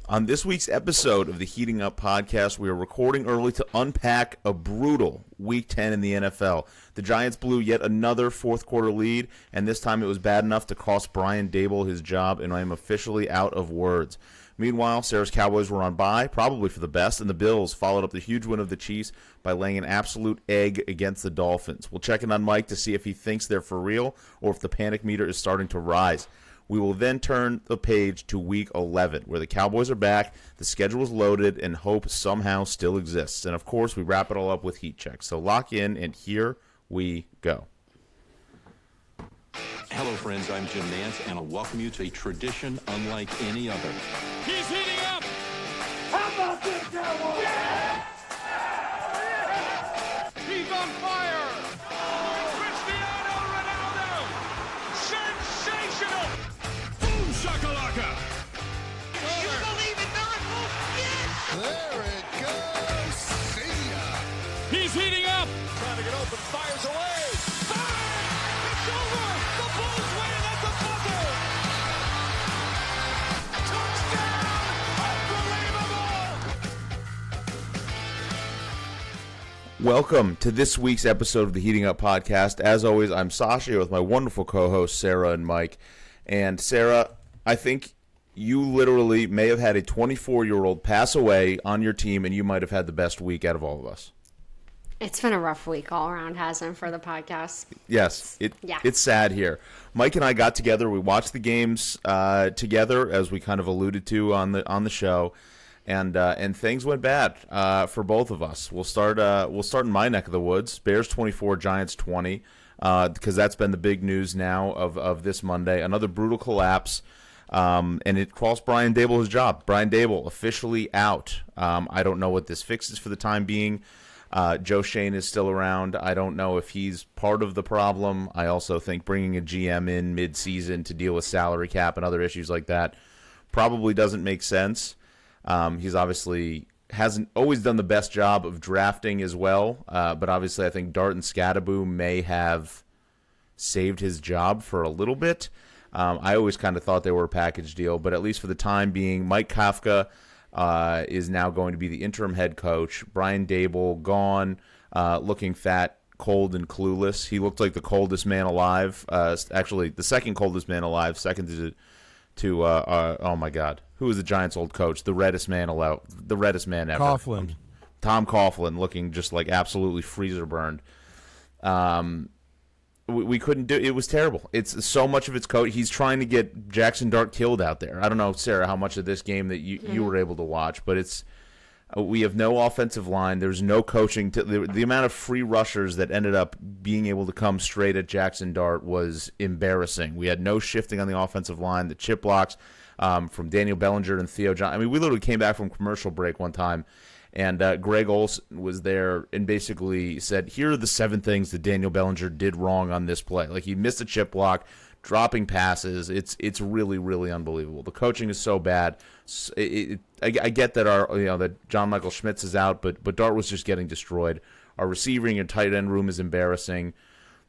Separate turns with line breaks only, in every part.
On this week's episode of the Heating Up podcast, we are recording early to unpack a brutal Week 10 in the NFL. The Giants blew yet another fourth-quarter lead, and this time it was bad enough to cost Brian Daboll his job, and I am officially out of words. Meanwhile, Sara's Cowboys were on bye, probably for the best, and the Bills followed up the huge win of the Chiefs by laying an absolute egg against the Dolphins. We'll check in on Mike to see if he thinks they're for real or if the panic meter is starting to rise. We will then turn the page to Week 11, where the Cowboys are back, the schedule is loaded, and hope somehow still exists. And, of course, we wrap it all up with heat checks. So lock in, and here we go.
Hello, friends. I'm Jim Nance, and I'll welcome you to a tradition unlike any other.
He's heating up!
How about this, Cowboys? Yeah!
He's on fire! Cristiano Ronaldo! Sensational! Boom shakalaka!
You believe in miracles? Yes!
There it goes. See ya.
He's heating up!
Trying to get open, fires away.
Fire! It's over! The Bulls win at the buzzer! Touchdown! Unbelievable!
Welcome to this week's episode of the Heating Up podcast. As always, I'm Sasha with my wonderful co-hosts, Sara and Mike. And Sara, I think you literally may have had a 24-year-old pass away on your team, and you might have had the best week out of all of us.
It's been a rough week all around, hasn't it, for the podcast?
Yes, it's sad here. Mike and I got together. We watched the games together, as we kind of alluded to on the show, and things went bad for both of us. We'll start in my neck of the woods. Bears 24, Giants 20, because that's been the big news now of this Monday. Another brutal collapse, and it cost Brian Daboll his job. Brian Daboll officially out. I don't know what this fixes for the time being. Joe Shane is still around. I don't know if he's part of the problem. I also think bringing a GM in mid-season to deal with salary cap and other issues like that probably doesn't make sense. He's obviously hasn't always done the best job of drafting as well, but obviously I think Dart and Scadaboo may have saved his job for a little bit. I always kind of thought they were a package deal, but at least for the time being, Mike Kafka is now going to be the interim head coach. Brian Daboll gone, looking fat, cold, and clueless. He looked like the coldest man alive. Actually, the second coldest man alive, second to oh my God, who was the Giants' old coach? The reddest man alive, the reddest man ever.
Coughlin.
Tom Coughlin, looking just like absolutely freezer burned. We couldn't do it. It was terrible. It's so much of it's coach. He's trying to get Jackson Dart killed out there. I don't know, Sara, how much of this game that you were able to watch, but it's we have no offensive line. There's no coaching. The amount of free rushers that ended up being able to come straight at Jackson Dart was embarrassing. We had no shifting on the offensive line. The chip blocks from Daniel Bellinger and Theo John. I mean, we literally came back from commercial break one time, and Greg Olsen was there and basically said, here are the 7 things that Daniel Bellinger did wrong on this play. Like, he missed a chip block, dropping passes. It's really, really unbelievable. The coaching is so bad. I get that that John Michael Schmitz is out, but Dart was just getting destroyed. Our receiving and tight end room is embarrassing.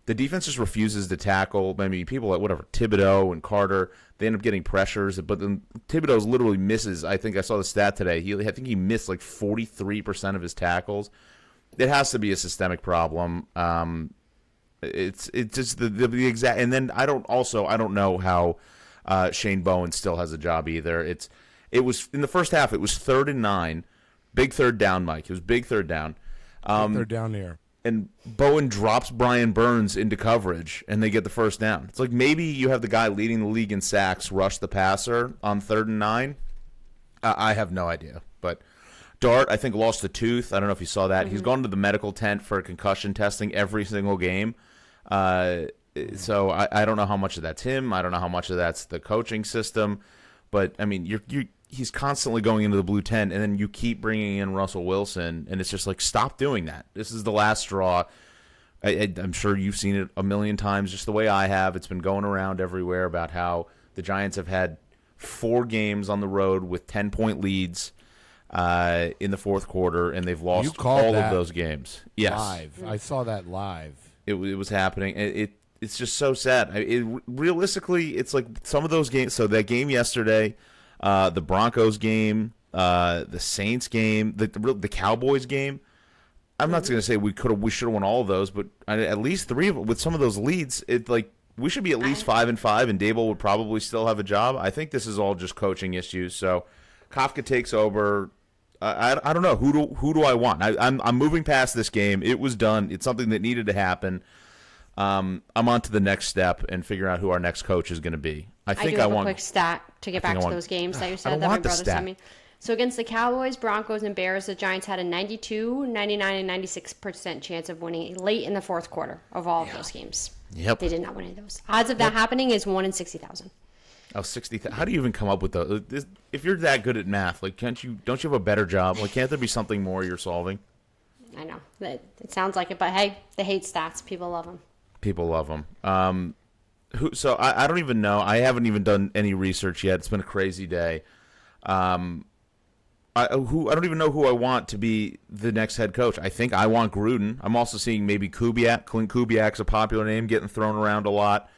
The defense just refuses to tackle. I mean, people like Thibodeau and Carter, they end up getting pressures, but then Thibodeau literally misses. I think I saw the stat today. I think he missed like 43% of his tackles. It has to be a systemic problem. It's just the exact. And then I don't know how Shane Bowen still has a job either. It was in the first half. It was 3rd and 9, big third down, Mike. It was big third down.
Third down here.
And Bowen drops Brian Burns into coverage, and they get the first down. It's like maybe you have the guy leading the league in sacks rush the passer on 3rd and 9. I have no idea. But Dart, I think, lost a tooth. I don't know if you saw that. Mm-hmm. He's gone to the medical tent for concussion testing every single game. So I don't know how much of that's him. I don't know how much of that's the coaching system. But, I mean, he's constantly going into the blue tent, and then you keep bringing in Russell Wilson, and it's just like, stop doing that. This is the last straw. I'm sure you've seen it a million times, just the way I have. It's been going around everywhere about how the Giants have had 4 games on the road with 10-point leads in the fourth quarter, and they've lost all of those games. Yes,
live. I saw that live.
It was happening. It's just so sad. Realistically, it's like some of those games. So that game yesterday, the Broncos game, the Saints game, the Cowboys game. I'm not going to say we should have won all of those, but at least 3 of them with some of those leads. We should be at least 5-5, and Daboll would probably still have a job. I think this is all just coaching issues. So Kafka takes over. I don't know who do I want. I'm moving past this game. It was done. It's something that needed to happen. I'm on to the next step and figure out who our next coach is going to be. I
do have a quick stat to get back to those games that you said that my brother sent me. So against the Cowboys, Broncos, and Bears, the Giants had a 92, 99, and 96% chance of winning late in the fourth quarter of all of those games.
Yep.
They did not win any of those. Odds of that happening is 1 in 60,000.
Oh, 60,000. How do you even come up with those? If you're that good at math, don't you have a better job? Can't there be something more you're solving?
I know. It sounds like it, but hey, they hate stats. People love them.
People love them. So I don't even know. I haven't even done any research yet. It's been a crazy day. I don't even know who I want to be the next head coach. I think I want Gruden. I'm also seeing maybe Kubiak. Clint Kubiak's a popular name getting thrown around a lot,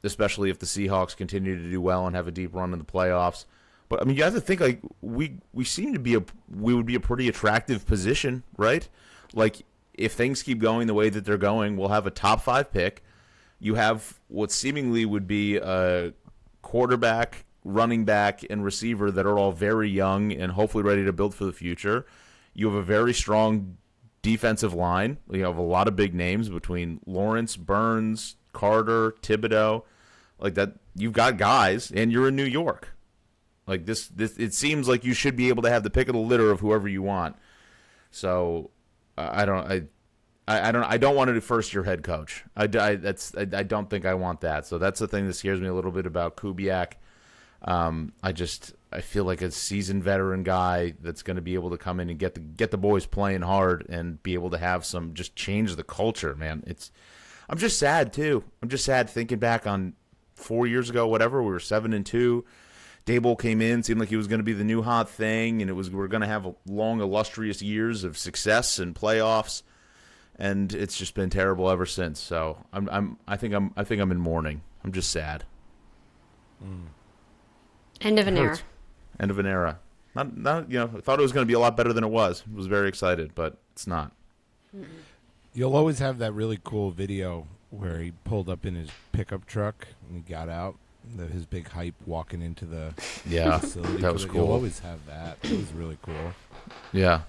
especially if the Seahawks continue to do well and have a deep run in the playoffs. But I mean, you have to think we seem to be we would be a pretty attractive position, right? If things keep going the way that they're going, we'll have a top 5 pick. You have what seemingly would be a quarterback, running back, and receiver that are all very young and hopefully ready to build for the future. You have a very strong defensive line. You have a lot of big names between Lawrence, Burns, Carter, Thibodeau. That you've got guys, and you're in New York. This it seems like you should be able to have the pick of the litter of whoever you want. So I don't want to do first-year head coach. I don't think I want that. So that's the thing that scares me a little bit about Kubiak. I feel like a seasoned veteran guy that's going to be able to come in and get the boys playing hard and be able to have just change the culture, man. I'm just sad too. I'm just sad thinking back on 4 years ago, whatever. We were 7-2. Daboll came in, seemed like he was going to be the new hot thing, and we're going to have long, illustrious years of success and playoffs. And it's just been terrible ever since. So I think I'm in mourning. I'm just sad.
End of an era.
End of an era. Not I thought it was going to be a lot better than it was. I was very excited, but it's not.
You'll always have that really cool video where he pulled up in his pickup truck and he got out. His big hype walking into the facility.
That was cool.
You'll always have that. It was really cool.
Yeah.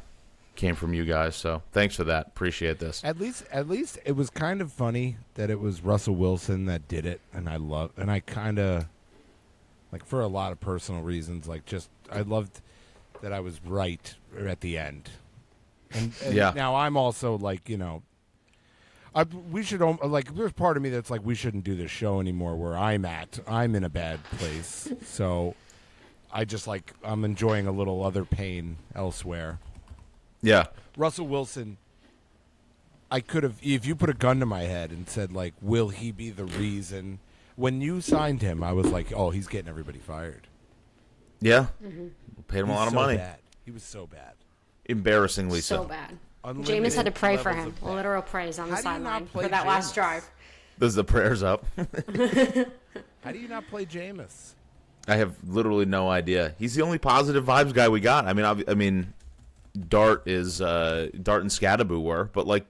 Came from you guys, so thanks for that. Appreciate this.
At least it was kind of funny that it was Russell Wilson that did it, and I kind of for a lot of personal reasons, I loved that I was right at the end. And now I'm also we should there's part of me that's we shouldn't do this show anymore where I'm in a bad place. So I just I'm enjoying a little other pain elsewhere.
Yeah.
Russell Wilson, I could have, if you put a gun to my head and said, will he be the reason? When you signed him, I was like, oh, he's getting everybody fired.
Yeah. Paid him a lot of money.
Bad. He was so bad.
Embarrassingly so.
So bad. Jameis had to pray for him. Literal praise on the sideline for that last drive.
Does the prayers up?
How do you not play Jameis?
I have literally no idea. He's the only positive vibes guy we got. I mean, Dart and Scadaboo were, but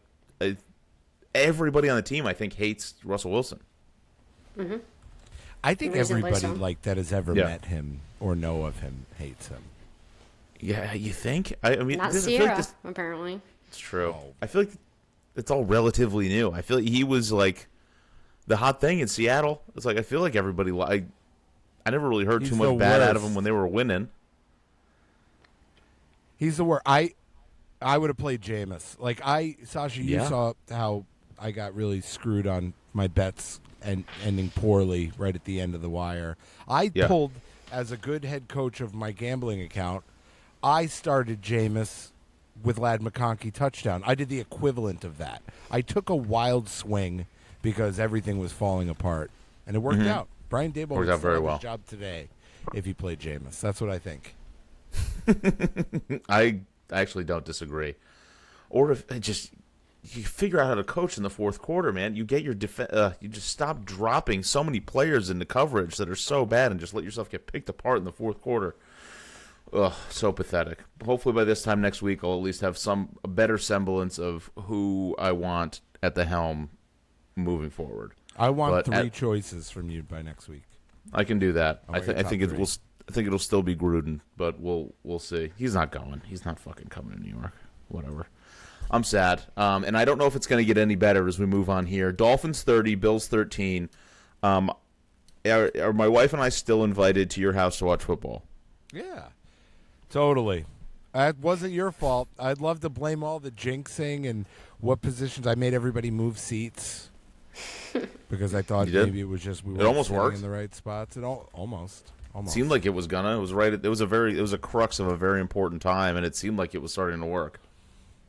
everybody on the team I think hates Russell Wilson.
Mm-hmm.
I think everybody that has ever met him or know of him hates him.
Yeah, you think? I mean,
not Sara, apparently.
It's true. Oh. I feel like it's all relatively new. I feel like he was the hot thing in Seattle. It's I feel like everybody I never really heard too much bad out of him when they were winning.
He's the worst. I would have played Jameis. Sasha, you saw how I got really screwed on my bets and ending poorly right at the end of the wire. I pulled, as a good head coach of my gambling account, I started Jameis with Ladd McConkey touchdown. I did the equivalent of that. I took a wild swing because everything was falling apart, and it worked out. Brian Daboll
worked out very well.
His job today if he played Jameis. That's what I think.
I actually don't disagree. Or if you figure out how to coach in the fourth quarter, man. You get your you just stop dropping so many players into coverage that are so bad, and just let yourself get picked apart in the fourth quarter. Ugh, so pathetic. Hopefully by this time next week, I'll at least have a better semblance of who I want at the helm moving forward.
I want three choices from you by next week.
I can do that. I think it'll still be Gruden, but we'll see. He's not going. He's not fucking coming to New York. Whatever. I'm sad, and I don't know if it's going to get any better as we move on here. Dolphins 30, Bills 13. Are my wife and I still invited to your house to watch football?
Yeah, totally. That wasn't your fault. I'd love to blame all the jinxing and what positions I made everybody move seats because I thought maybe it was just we weren't
almost worked
in the right spots. It almost
seemed like it was gonna. It was right. It was a crux of a very important time, and it seemed like it was starting to work.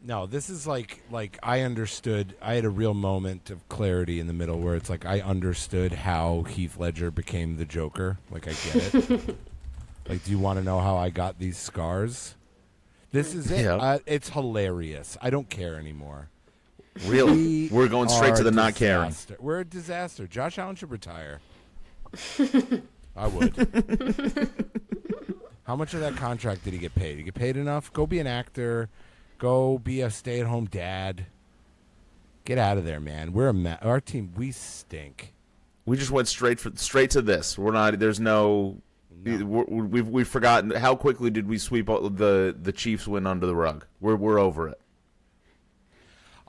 No, this is like I understood. I had a real moment of clarity in the middle where it's like I understood how Heath Ledger became the Joker. Like I get it. Like, do you want to know how I got these scars? This is it.
Yeah.
It's hilarious. I don't care anymore.
Really? We're going straight to the not caring.
We're a disaster. Josh Allen should retire. I would. How much of that contract did he get paid? Did he get paid enough? Go be an actor. Go be a stay-at-home dad. Get out of there, man. Our team. We stink.
We just went straight to this. We're not. There's no. We've forgotten how quickly did we sweep the Chiefs win under the rug. We're over it.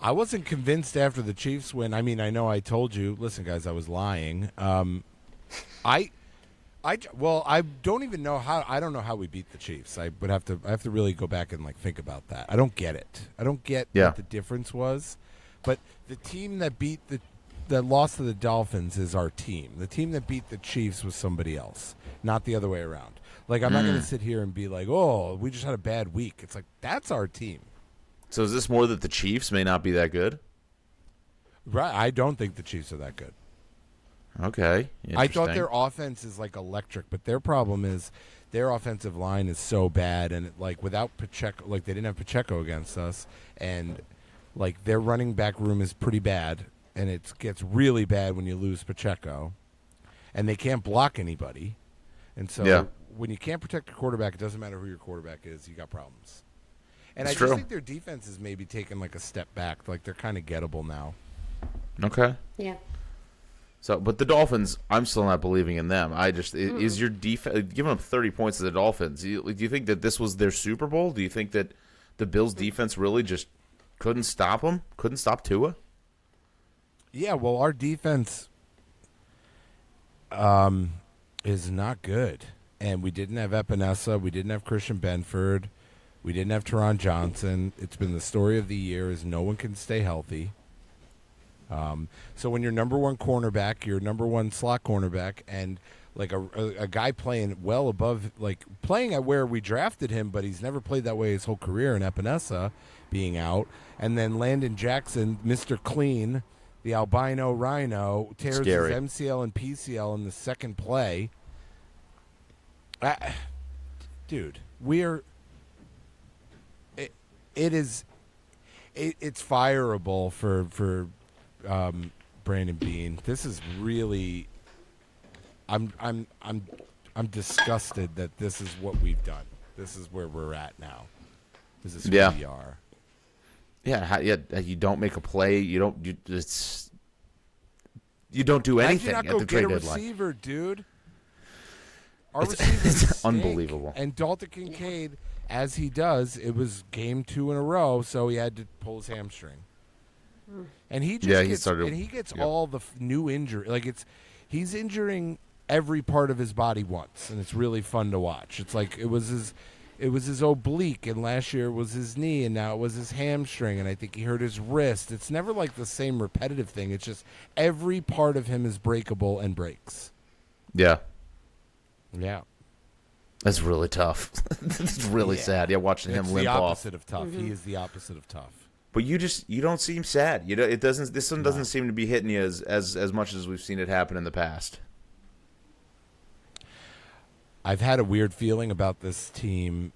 I wasn't convinced after the Chiefs win. I mean, I know I told you. Listen, guys, I was lying. I don't even know how. I don't know how we beat the Chiefs. I have to really go back and think about that. I don't get it. I don't get what the difference was. But the team that that lost to the Dolphins is our team. The team that beat the Chiefs was somebody else, not the other way around. Like I'm not going to sit here and be like, "Oh, we just had a bad week." It's like that's our team.
So is this more that the Chiefs may not be that good?
Right. I don't think the Chiefs are that good.
Okay.
I thought their offense is electric, but their problem is their offensive line is so bad, and without Pacheco, they didn't have Pacheco against us, and their running back room is pretty bad, and it gets really bad when you lose Pacheco, and they can't block anybody, and so when you can't protect your quarterback, it doesn't matter who your quarterback is, you got problems. And I just think their defense is maybe taking a step back, they're kind of gettable now.
Okay.
Yeah.
So, but the Dolphins, I'm still not believing in them. Is your defense giving up 30 points to the Dolphins? Do you think that this was their Super Bowl? Do you think that the Bills' defense really just couldn't stop them? Couldn't stop Tua?
Yeah, well, our defense is not good, and we didn't have Epinesa, we didn't have Christian Benford, we didn't have Teron Johnson. It's been the story of the year is no one can stay healthy. So when your number one cornerback, your number one slot cornerback, and a guy playing well above, playing at where we drafted him, but he's never played that way his whole career, in Epinesa being out, and then Landon Jackson, Mr. Clean, the albino rhino, tears his MCL and PCL in the second play. Dude, it's fireable for Brandon Beane. This is really I'm disgusted that this is what we've done. This is where we're at now. This is who we are.
Yeah, you don't make a play. You don't do anything at the trade deadline.
Receiver, dude. Our receivers
it's unbelievable.
And Dalton Kincaid, as he does, it was game 2 in a row, so he had to pull his hamstring. And he just gets all the new injury. He's injuring every part of his body once, and it's really fun to watch. It's it was his oblique, and last year it was his knee, and now it was his hamstring, and I think he hurt his wrist. It's never the same repetitive thing. It's just every part of him is breakable and breaks.
Yeah.
Yeah.
That's really tough. It's really sad. Yeah, watching him limp off.
It's the opposite of tough. Mm-hmm. He is the opposite of tough.
But you don't seem sad. This one doesn't seem to be hitting you as much as we've seen it happen in the past.
I've had a weird feeling about this team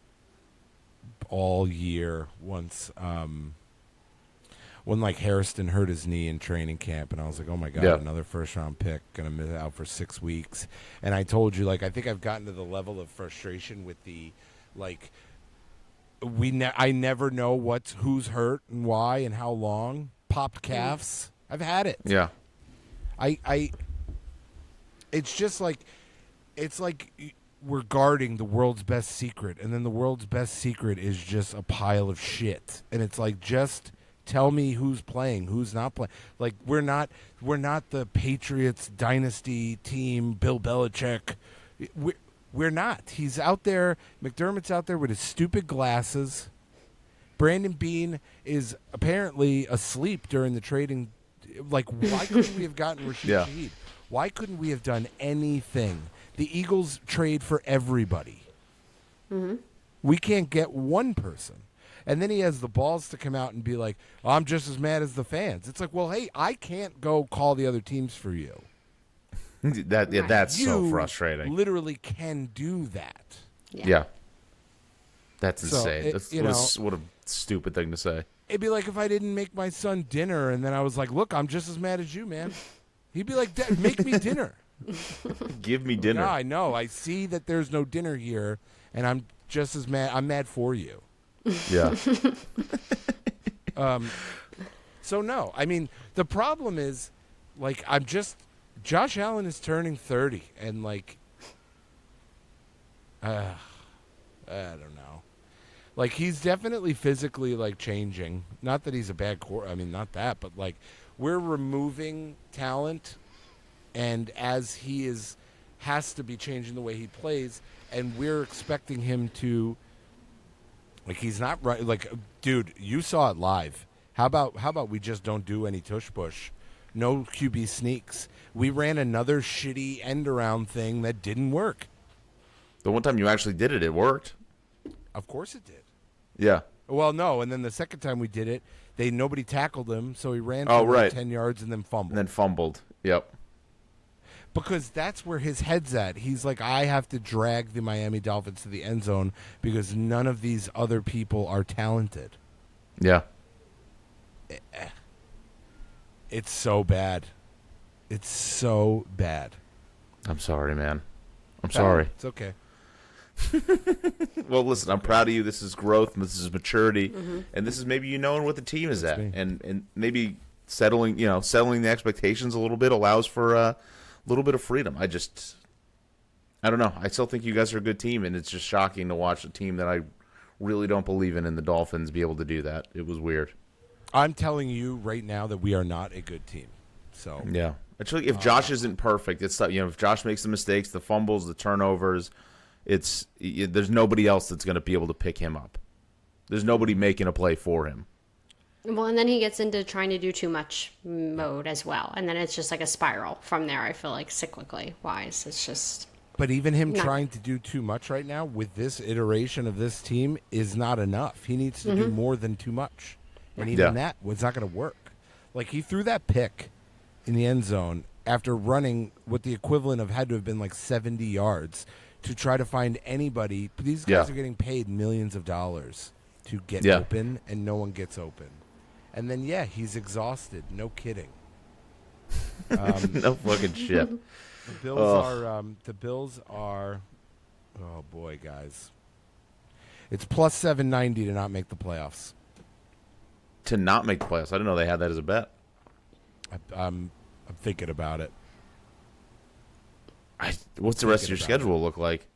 all year. Once when like Hairston hurt his knee in training camp, and I was like, oh my God, another first-round pick going to miss out for 6 weeks. And I told you, like, I think I've gotten to the level of frustration with the, like, I never know who's hurt and why and how long. Popped calves. I've had it.
Yeah.
It's just like, it's like we're guarding the world's best secret, and then the world's best secret is just a pile of shit. And it's like, just tell me who's playing, who's not playing. Like, we're not the Patriots dynasty team, Bill Belichick. We're not. He's out there. McDermott's out there with his stupid glasses. Brandon Beane is apparently asleep during the trading. Like, why couldn't we have gotten Rashid Shaheed? Why couldn't we have done anything? The Eagles trade for everybody. Mm-hmm. We can't get one person. And then he has the balls to come out and be like, I'm just as mad as the fans. It's like, well, hey, I can't go call the other teams for you.
That's
you
so frustrating.
Literally can do that.
Yeah. That's insane.
So
what a stupid thing to say.
It'd be like if I didn't make my son dinner and then I was like, look, I'm just as mad as you, man. He'd be like, Dad, make me dinner.
Give me dinner.
Yeah, I know. I see that there's no dinner here, and I'm just as mad. I'm mad for you.
Yeah.
So, no. I mean, the problem is, like, Josh Allen is turning 30, and, like, I don't know. Like, he's definitely physically, like, changing. Not that he's a bad not that, but, like, we're removing talent, and as he has to be changing the way he plays, and we're expecting him to, like, he's not right. Like, dude, you saw it live. How about we just don't do any tush push? No QB sneaks. We ran another shitty end around thing that didn't work.
The one time you actually did it, it worked.
Of course it did.
Yeah.
Well, no, and then the second time we did it, nobody tackled him, so he ran for 10 yards and then fumbled. Yep. Because that's where his head's at. He's like, I have to drag the Miami Dolphins to the end zone because none of these other people are talented.
Yeah.
It's so bad. It's so bad.
I'm sorry, man. I'm sorry.
It's okay.
Well, listen, I'm proud of you. This is growth, and this is maturity, and this is maybe you knowing what the team is at, and maybe settling the expectations a little bit allows for a little bit of freedom. I don't know. I still think you guys are a good team, and it's just shocking to watch a team that I really don't believe in the Dolphins be able to do that. It was weird.
I'm telling you right now that we are not a good team. So
yeah, actually, if Josh isn't perfect, it's if Josh makes the mistakes, the fumbles, the turnovers. There's nobody else that's going to be able to pick him up. There's nobody making a play for him.
Well, and then he gets into trying to do too much mode as well. And then it's just like a spiral from there, I feel like, cyclically wise. It's just...
But even him trying to do too much right now with this iteration of this team is not enough. He needs to do more than too much. And even that was not going to work. Like, he threw that pick in the end zone after running what the equivalent of had to have been like 70 yards to try to find anybody. These guys are getting paid millions of dollars to get open, and no one gets open. And then, he's exhausted. No kidding.
No fucking shit.
The Bills are, oh boy, guys. It's plus 790 to not make the playoffs.
To not make the playoffs? I didn't know they had that as a bet.
I'm thinking about it.
What's the rest of your schedule look like?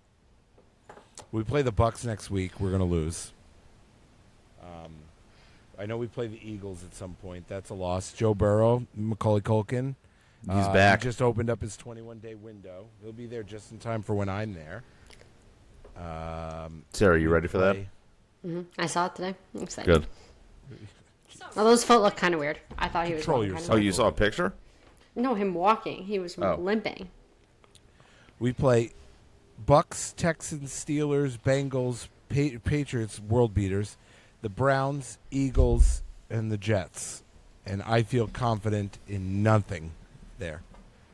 We play the Bucks next week. We're going to lose. I know we play the Eagles at some point. That's a loss. Joe Burrow, Macaulay Culkin.
He's back.
He just opened up his 21-day window. He'll be there just in time for when I'm there.
Sarah, you ready for that?
Mm-hmm. I saw it today. I'm excited.
Good.
Although his foot looked kind of weird. I thought he was walking kind of
Oh, you saw a picture?
No, him walking. He was limping.
We play Bucks, Texans, Steelers, Bengals, Patriots, world beaters, the Browns, Eagles, and the Jets. And I feel confident in nothing there.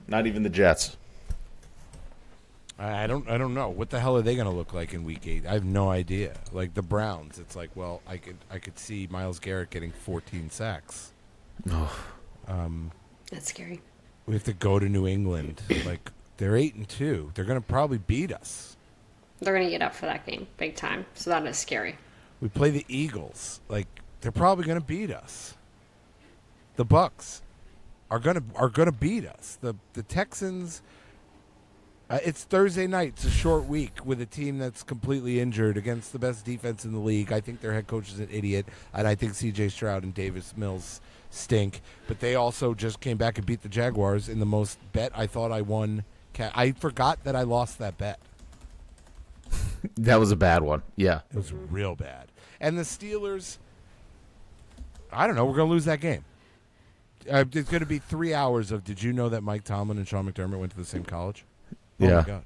Not even the Jets.
I don't know. What the hell are they going to look like in Week 8? I have no idea. Like the Browns, it's like, well, I could see Myles Garrett getting 14 sacks.
That's scary.
We have to go to New England. Like, they're 8-2. They're going to probably beat us.
They're going to get up for that game big time. So that is scary.
We play the Eagles. Like, they're probably going to beat us. The Bucks are going to beat us. The Texans. It's Thursday night. It's a short week with a team that's completely injured against the best defense in the league. I think their head coach is an idiot, and I think C.J. Stroud and Davis Mills stink. But they also just came back and beat the Jaguars in the most bet I thought I won. I forgot that I lost that bet.
That was a bad one. Yeah.
It was real bad. And the Steelers, I don't know. We're going to lose that game. It's going to be 3 hours of, did you know that Mike Tomlin and Sean McDermott went to the same college? Oh,
yeah.
my God.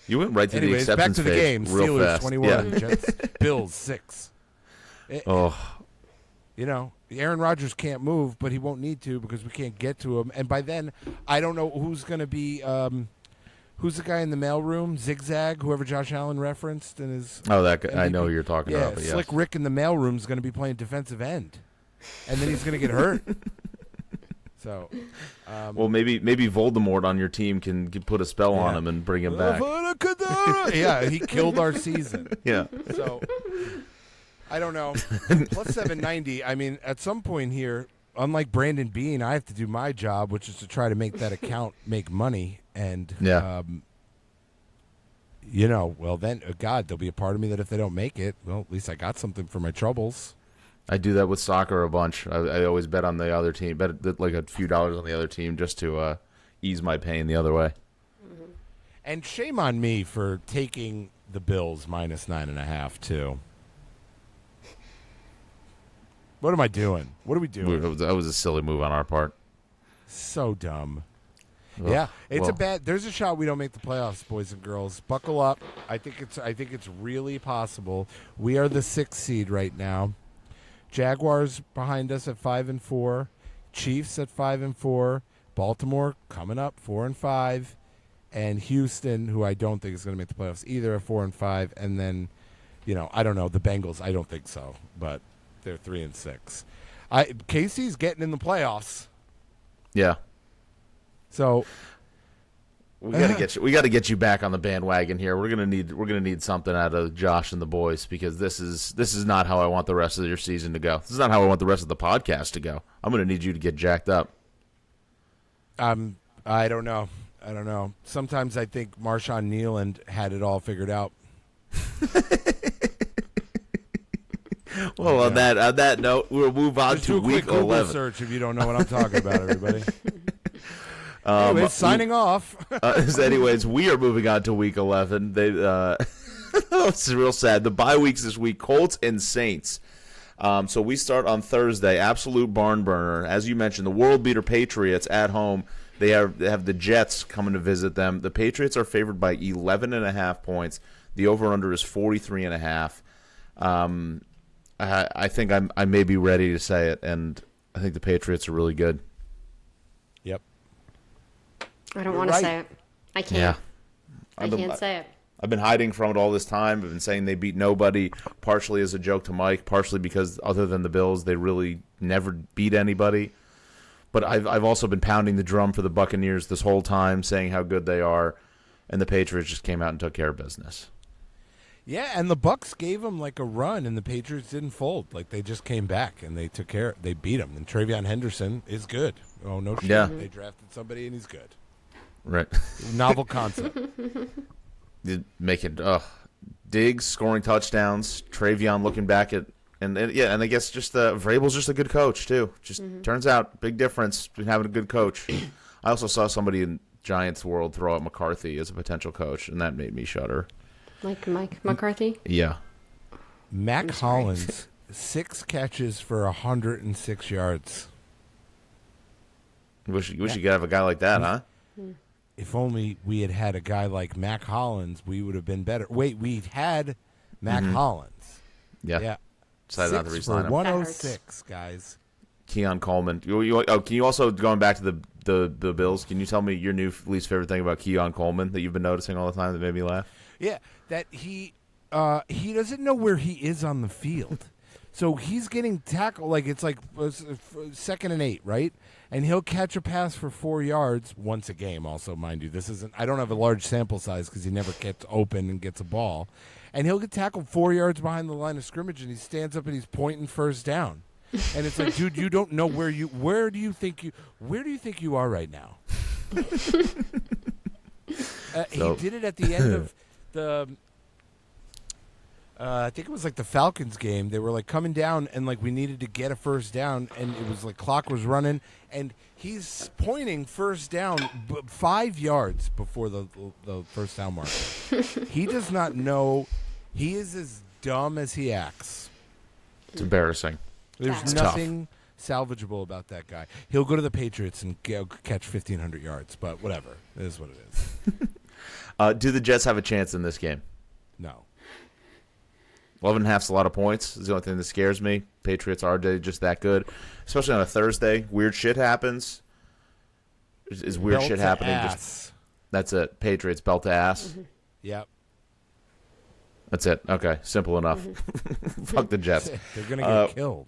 You went right to the
Anyways,
acceptance
back to the
phase
game.
real
Steelers
fast.
21,
Yeah.
Jets, Bills 6. You know, Aaron Rodgers can't move, but he won't need to because we can't get to him. And by then, I don't know who's going to be who's the guy in the mailroom? Zigzag, whoever Josh Allen referenced in his
That guy. I know who you're talking about. But
Slick
yes.
Rick in the mailroom is going to be playing defensive end. And then he's going to get hurt. So,
well, maybe Voldemort on your team can put a spell on him and bring him back.
Yeah, he killed our season.
Yeah.
So, I don't know. Plus 790. I mean, at some point here, unlike Brandon Beane, I have to do my job, which is to try to make that account make money. And, you know, well, then, God, there'll be a part of me that if they don't make it, well, at least I got something for my troubles.
I do that with soccer a bunch. I always bet on the other team, bet like a few dollars on the other team just to ease my pain the other way.
Mm-hmm.
And shame on me for taking the Bills minus 9.5 too. What am I doing? What are we doing?
That was a silly move on our part.
So dumb.
Ugh,
yeah, it's
well.
a bad. There's a shot we don't make the playoffs, boys and girls. Buckle up. I think it's really possible. We are the 6th seed right now. Jaguars behind us at 5-4, Chiefs at 5-4, Baltimore coming up 4-5, and Houston, who I don't think is going to make the playoffs either, at 4-5, and then, you know, I don't know, the Bengals. I don't think so, but they're 3-6. KC's getting in the playoffs.
Yeah.
So
we got to get you back on the bandwagon here. We're gonna need something out of Josh and the boys because this is not how I want the rest of your season to go. This is not how I want the rest of the podcast to go. I'm gonna need you to get jacked up.
I don't know. Sometimes I think Marshawn Nealand had it all figured out.
Well, on that note, we'll move on
Just
to
do a
week
quick Google
11.
search if you don't know what I'm talking about, everybody. Anyways, signing off.
Anyways, we are moving on to week 11. It's real sad. The bye weeks this week: Colts and Saints. So we start on Thursday. Absolute barn burner, as you mentioned. The world beater Patriots at home. They have the Jets coming to visit them. The Patriots are favored by 11.5 points. The over/under is 43.5. I think I may be ready to say it, and I think the Patriots are really good.
Yep.
I don't want to say it. I can't.
Yeah.
I can't say it.
I've been hiding from it all this time. I've been saying they beat nobody, partially as a joke to Mike, partially because other than the Bills, they really never beat anybody. But I've also been pounding the drum for the Buccaneers this whole time, saying how good they are, and the Patriots just came out and took care of business.
Yeah, and the Bucs gave them like a run, and the Patriots didn't fold. Like they just came back and they took care. They beat them. And Travion Henderson is good. Oh no shit!
Yeah.
They drafted somebody and he's good.
Right.
Novel concept.
Making Diggs scoring touchdowns, Travion looking back at and I guess just Vrabel's just a good coach too. Just turns out big difference between having a good coach. I also saw somebody in Giants world throw out McCarthy as a potential coach, and that made me shudder.
Like Mike McCarthy?
Yeah.
Mac Hollins, 6 catches for 106 yards.
Wish you could have a guy like that, huh?
If only we had a guy like Mac Hollins, we would have been better. Wait, we had Mac Hollins.
Yeah. Decided not to
6
re-sign
for
him.
106, guys.
Keon Coleman. Can you also, going back to the Bills, can you tell me your new least favorite thing about Keon Coleman that you've been noticing all the time that made me laugh?
Yeah, that he doesn't know where he is on the field. So he's getting tackled like it's like 2nd and 8, right? And he'll catch a pass for 4 yards once a game. Also, mind you, this isn't. I don't have a large sample size because he never gets open and gets a ball. And he'll get tackled 4 yards behind the line of scrimmage, and he stands up and he's pointing first down. And it's like, dude, you don't know where do you think you are right now? He did it at the end of the. I think it was like the Falcons game. They were like coming down and like we needed to get a first down, and it was like clock was running, and he's pointing first down 5 yards before the first down mark. He does not know. He is as dumb as he acts.
It's embarrassing.
There's nothing salvageable about that guy. He'll go to the Patriots and catch 1,500 yards, but whatever. It is what it is.
Do the Jets have a chance in this game?
No.
11.5's a lot of points. Is the only thing that scares me. Patriots are just that good, especially on a Thursday. Weird shit happens. Is weird
Belt
shit
to
happening?
Ass.
That's it. Patriots belt to ass.
Mm-hmm.
Yep.
That's it. Okay, simple enough. Fuck the Jets.
They're gonna get killed.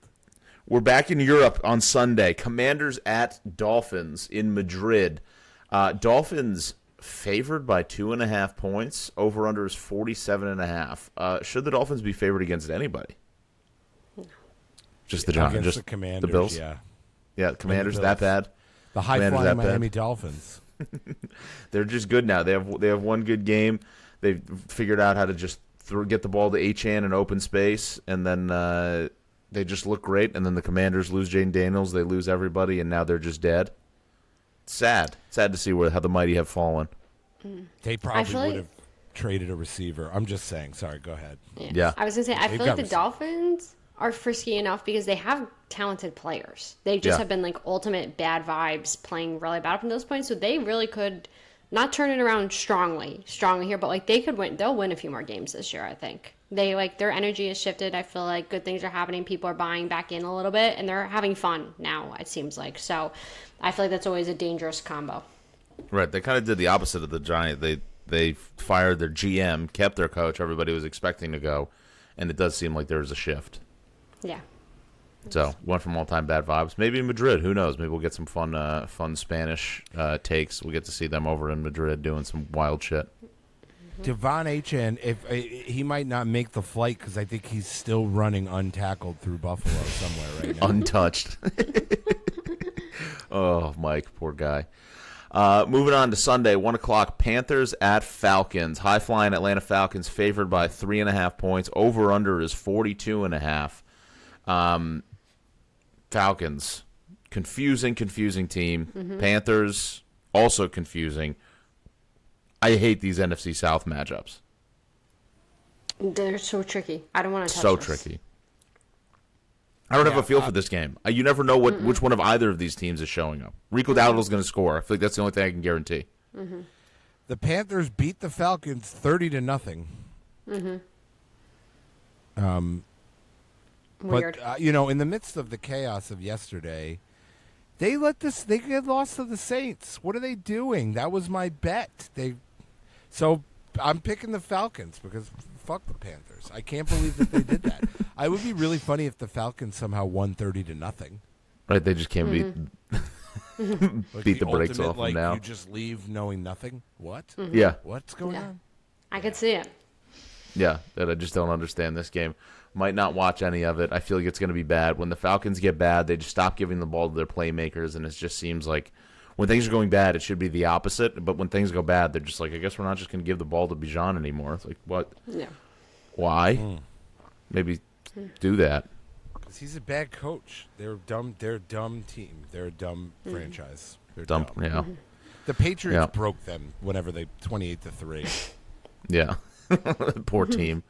We're back in Europe on Sunday. Commanders at Dolphins in Madrid. Dolphins favored by 2.5 points. Over under is 47.5. Should the Dolphins be favored against anybody? Just the Giants,
Against
just
the Commanders,
the Bills.
Yeah.
Commanders that bad.
The high-flying Miami Dolphins.
They're just good now. They have one good game. They've figured out how to just get the ball to Achane in open space, and then they just look great. And then the Commanders lose Jaden Daniels. They lose everybody, and now they're just dead. Sad to see how the mighty have fallen.
They probably would have traded a receiver. I'm just saying. Sorry, go ahead.
Yeah.
I was going to say, I feel like the Dolphins are frisky enough because they have talented players. They just have been like ultimate bad vibes playing really bad up in those points. So they really could not turn it around strongly here, but like they could win. They'll win a few more games this year, I think. They like their energy has shifted. I feel like good things are happening. People are buying back in a little bit, and they're having fun now, it seems like. So I feel like that's always a dangerous combo.
Right. They kind of did the opposite of the Giants. They fired their GM, kept their coach. Everybody was expecting to go, and it does seem like there was a shift.
Yeah.
So went from all-time bad vibes. Maybe in Madrid. Who knows? Maybe we'll get some fun Spanish takes. We'll get to see them over in Madrid doing some wild shit.
Devon Achane, if he might not make the flight because I think he's still running untackled through Buffalo somewhere right now.
Untouched. Oh, Mike, poor guy. Moving on to Sunday, 1 o'clock, Panthers at Falcons. High-flying Atlanta Falcons favored by 3.5 points. Over-under is 42.5. Falcons, confusing team. Mm-hmm. Panthers, also confusing. I hate these NFC South matchups.
They're so tricky. I don't want to touch
So
this.
tricky. I don't have a feel for this game. You never know which one of either of these teams is showing up. Rico Dowdle's going to score. I feel like that's the only thing I can guarantee.
Mm-hmm.
The Panthers beat the Falcons 30-0.
Mm-hmm. Weird.
But in the midst of the chaos of yesterday, they get lost to the Saints. What are they doing? That was my bet. So I'm picking the Falcons because fuck the Panthers. I can't believe that they did that. I would be really funny if the Falcons somehow won 30-0.
Right, they just can't beat the brakes off them now.
You just leave knowing nothing. What?
Mm-hmm.
Yeah.
What's going on?
I could see it.
Yeah, that I just don't understand this game. Might not watch any of it. I feel like it's going to be bad. When the Falcons get bad, they just stop giving the ball to their playmakers, and it just seems like when things are going bad, it should be the opposite. But when things go bad, they're just like, I guess we're not just going to give the ball to Bijan anymore. It's like, what?
Yeah.
Why? Maybe do that.
Because he's a bad coach. They're a dumb team. They're a dumb franchise. They're
Dumb.
dumb.
Yeah.
Mm-hmm.
The Patriots broke them whenever they 28-3.
Yeah. Poor team.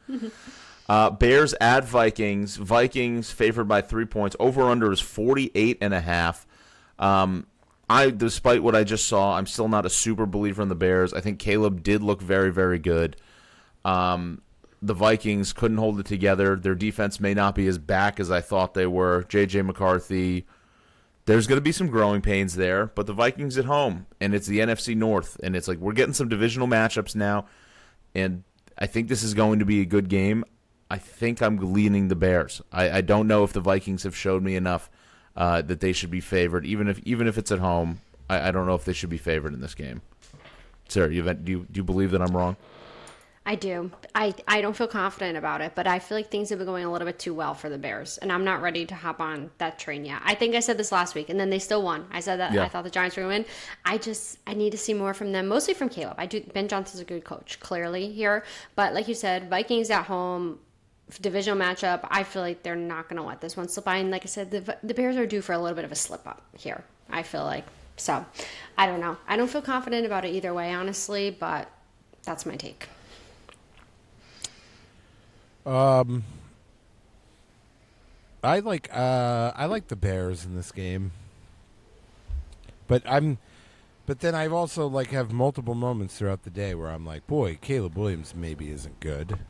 Bears at Vikings. Vikings favored by 3 points. Over-under is 48.5. Despite what I just saw, I'm still not a super believer in the Bears. I think Caleb did look very, very good. The Vikings couldn't hold it together. Their defense may not be as back as I thought they were. J.J. McCarthy, there's going to be some growing pains there, but the Vikings at home, and it's the NFC North, and it's like we're getting some divisional matchups now, and I think this is going to be a good game. I think I'm leaning the Bears. I don't know if the Vikings have showed me enough that they should be favored, even if it's at home. I don't know if they should be favored in this game. Sarah, do you believe that I'm wrong?
I do. I don't feel confident about it, but I feel like things have been going a little bit too well for the Bears, and I'm not ready to hop on that train yet. I think I said this last week, and then they still won. I said that I thought the Giants were going to win. I need to see more from them, mostly from Caleb. Ben Johnson's a good coach, clearly here, but like you said, Vikings at home, divisional matchup. I feel like they're not going to let this one slip by, and like I said, the Bears are due for a little bit of a slip up here. I feel like so. I don't know. I don't feel confident about it either way, honestly, but that's my take.
I like the Bears in this game, but then I've also have multiple moments throughout the day where I'm like, boy, Caleb Williams maybe isn't good.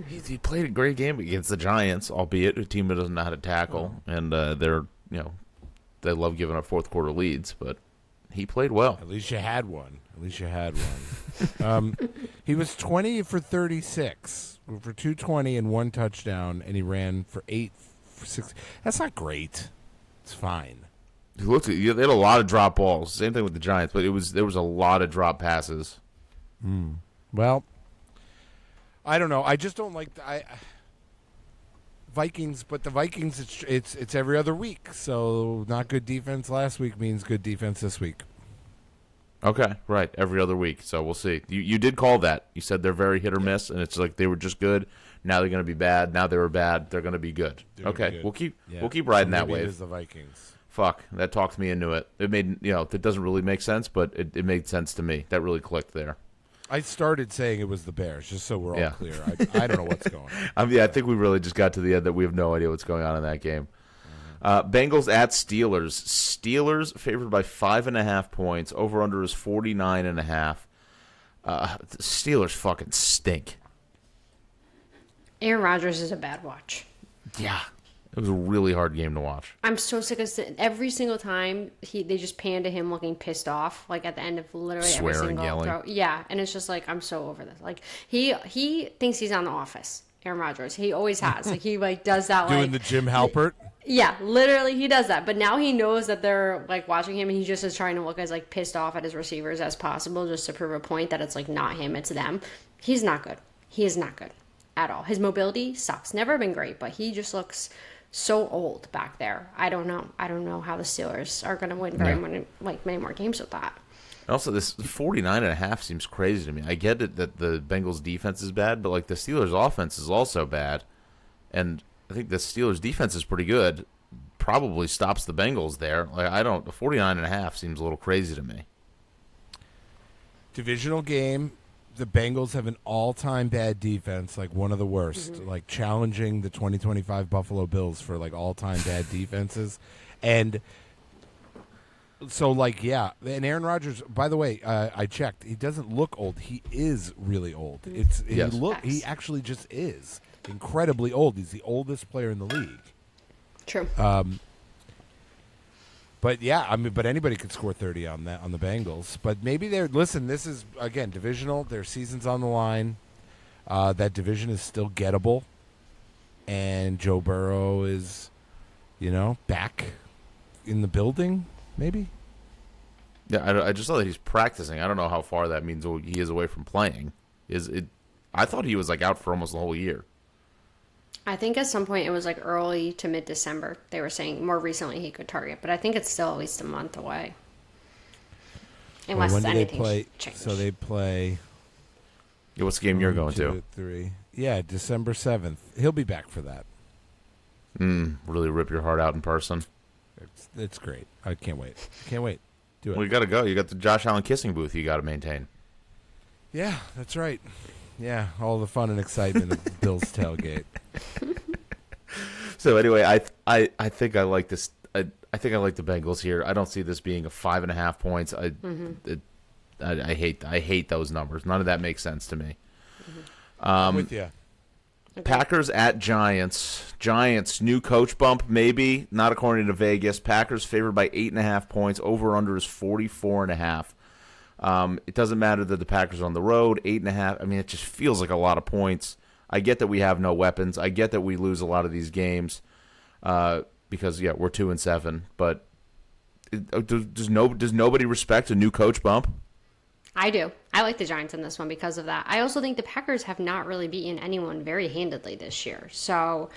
He played a great game against the Giants, albeit a team that doesn't know how to tackle, and they love giving up fourth quarter leads, but he played well.
At least you had one. He was 20 for 36 for 220 and 1 touchdown, and he ran for 8 for 6. That's not great. It's fine.
They had a lot of drop balls. Same thing with the Giants, but there was a lot of drop passes.
Well, I don't know. I just don't like Vikings, but the Vikings it's every other week. So not good defense last week means good defense this week.
Okay, right. Every other week. So we'll see. You did call that. You said they're very hit or miss, and it's like they were just good. Now they're going to be bad. Now they were bad. They're going to be good. Okay, we'll keep riding that wave.
It is the Vikings.
Fuck, that talked me into it. It made it doesn't really make sense, but it made sense to me. That really clicked there.
I started saying it was the Bears, just so we're all clear. I don't know what's going on.
I think we really just got to the end that we have no idea what's going on in that game. Bengals at Steelers. Steelers favored by 5.5 points. Over under is 49.5. The Steelers fucking stink.
Aaron Rodgers is a bad watch.
Yeah. It was a really hard game to watch.
I'm so sick of every single time they just pan to him looking pissed off, like at the end of literally every single
yelling.
throw. Yeah, and it's just like I'm so over this. Like he thinks he's on The Office. Aaron Rodgers. He always has. Like he does that
doing the Jim Halpert.
Yeah, literally he does that. But now he knows that they're watching him, and he just is trying to look as pissed off at his receivers as possible, just to prove a point that it's not him, it's them. He's not good. He is not good at all. His mobility sucks. Never been great, but he just looks so old back there. I don't know. I don't know how the Steelers are going to win many more games with that.
Also, this 49.5 seems crazy to me. I get it that the Bengals defense is bad, but the Steelers offense is also bad. And I think the Steelers defense is pretty good. Probably stops the Bengals there. The 49.5 seems a little crazy to me.
Divisional game. The Bengals have an all-time bad defense, one of the worst, challenging the 2025 Buffalo Bills for all-time bad defenses. And so and Aaron Rodgers, by the way, I checked. He doesn't look old. He is really old. He actually just is incredibly old. He's the oldest player in the league.
True.
But but anybody could score 30 on the Bengals. But maybe this is again divisional. Their season's on the line. That division is still gettable, and Joe Burrow is, back in the building. Maybe.
Yeah, I just saw that he's practicing. I don't know how far that means he is away from playing. I thought he was out for almost the whole year.
I think at some point it was early to mid-December. They were saying more recently he could target, but I think it's still at least a month away. Unless
when do
anything
they play?
changed.
So they play.
Yeah, what's the game you're going to?
3. Yeah, December 7th. He'll be back for that.
Really rip your heart out in person.
It's great. I can't wait. Do it.
Well, you got to go. You got the Josh Allen kissing booth you got to maintain.
Yeah, that's right. Yeah, all the fun and excitement of Bill's tailgate.
So anyway, I think I like this. I think I like the Bengals here. I don't see this being a 5.5 points. I hate those numbers. None of that makes sense to me.
I'm with you.
Packers at Giants. Giants new coach bump maybe, not according to Vegas. Packers favored by 8.5 points. Over under is 44.5. It doesn't matter that the Packers are on the road. 8.5. I mean, it just feels like a lot of points. I get that we have no weapons. I get that we lose a lot of these games because we're 2-7. But does nobody respect a new coach bump?
I do. I like the Giants in this one because of that. I also think the Packers have not really beaten anyone very handedly this year. So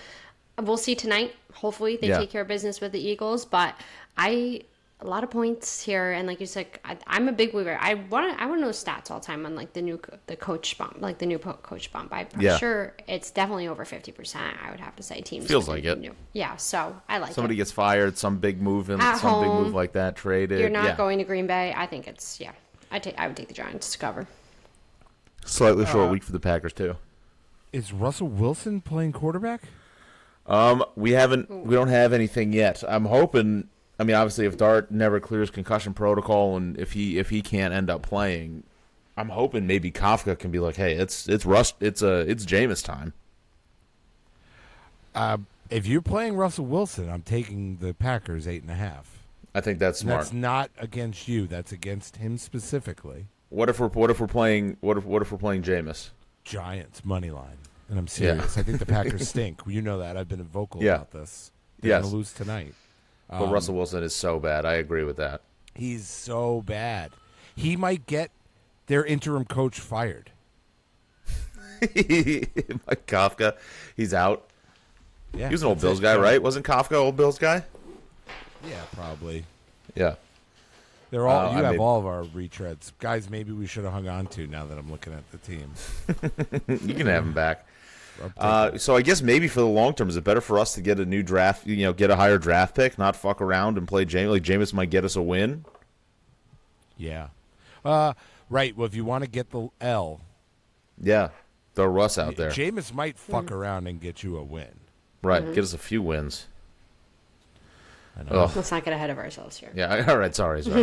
we'll see tonight. Hopefully they take care of business with the Eagles. But a lot of points here, and like you said, I'm a big believer. I want to know stats all the time on like the coach bump, like the new coach bump. I'm sure it's definitely over 50%. I would have to say teams
feels like it.
Yeah, so I like
somebody
it.
gets fired, some big move big move like that, traded.
You're not going to Green Bay. I think it's I would take the Giants to cover.
Slightly short week for the Packers too.
Is Russell Wilson playing quarterback?
We don't have anything yet. I'm hoping. I mean, obviously, if Dart never clears concussion protocol, and if he can't end up playing, I'm hoping maybe Kafka can be like, hey, it's Jameis time.
If you're playing Russell Wilson, I'm taking the Packers 8.5.
I think that's smart.
That's not against you. That's against him specifically.
What if we're playing Jameis?
Giants money line, and I'm serious. I think the Packers stink. You know that. I've been vocal about this. They're going to lose tonight.
But Russell Wilson is so bad. I agree with that.
He's so bad. He might get their interim coach fired.
Mike Kafka, he's out.
Yeah,
he was an old Bills guy, right? Wasn't Kafka old Bills guy?
Yeah, probably.
Yeah.
They're all. You have all of our retreads, guys. Maybe we should have hung on to now that I'm looking at the team.
You can have him back. So I guess maybe for the long term, is it better for us to get a new draft? Get a higher draft pick, not fuck around and play Jameis. Like Jameis might get us a win.
Yeah. Right. Well, if you want to get the L,
throw Russ out there.
Jameis might fuck around and get you a win.
Right. Get us a few wins.
I know.
Let's not get ahead of ourselves here.
Yeah. All right. Sorry. All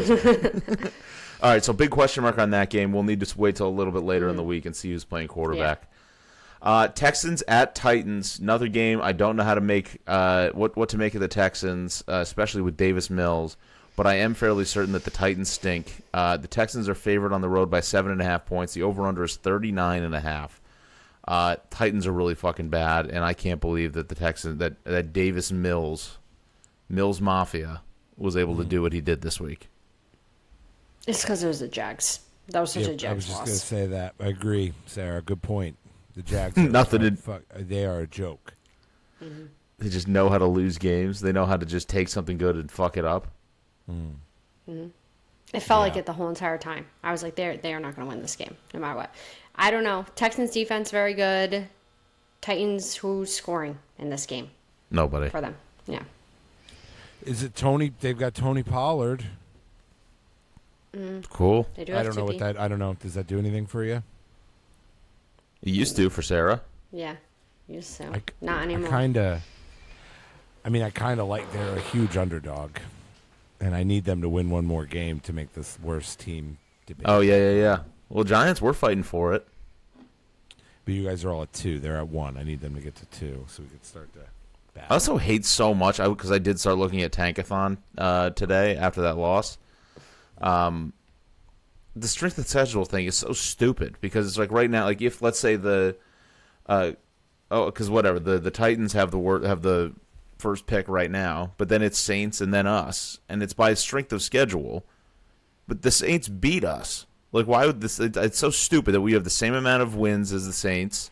right. So big question mark on that game. We'll need to wait till a little bit later in the week and see who's playing quarterback. Yeah. Texans at Titans. Another game. I don't know how to make what to make of the Texans, especially with Davis Mills. But I am fairly certain that the Titans stink. The Texans are favored on the road by 7.5 points. The over/under is 39.5. Titans are really fucking bad, and I can't believe that the Texans that Davis Mills Mafia was able to do what he did this week.
It's because it was the Jags. That was such a Jags loss.
I was just going to say that. I agree, Sarah. Good point. The Jags they are a joke.
Mm-hmm.
They just know how to lose games. They know how to just take something good and fuck it up.
Mm-hmm. It felt like it the whole entire time. I was like, they are not going to win this game, no matter what. I don't know. Texans defense, very good. Titans, who's scoring in this game?
Nobody.
For them, yeah.
Is it Tony? They've got Tony Pollard.
Cool.
They do have
I don't know. Does that do anything for you?
It used to for Sarah.
Yeah, used to. Not anymore.
I kind of like they're a huge underdog, and I need them to win one more game to make this worst team debate.
Oh, yeah. Well, Giants, we're fighting for it.
But you guys are all at 2. They're at 1. I need them to get to 2 so we can start to battle.
I also hate so much, because I did start looking at Tankathon today after that loss. The strength of schedule thing is so stupid because it's like right now, like if let's say the Titans have the first pick right now, but then it's Saints and then us, and it's by strength of schedule. But the Saints beat us. Like, why would this? It's so stupid that we have the same amount of wins as the Saints,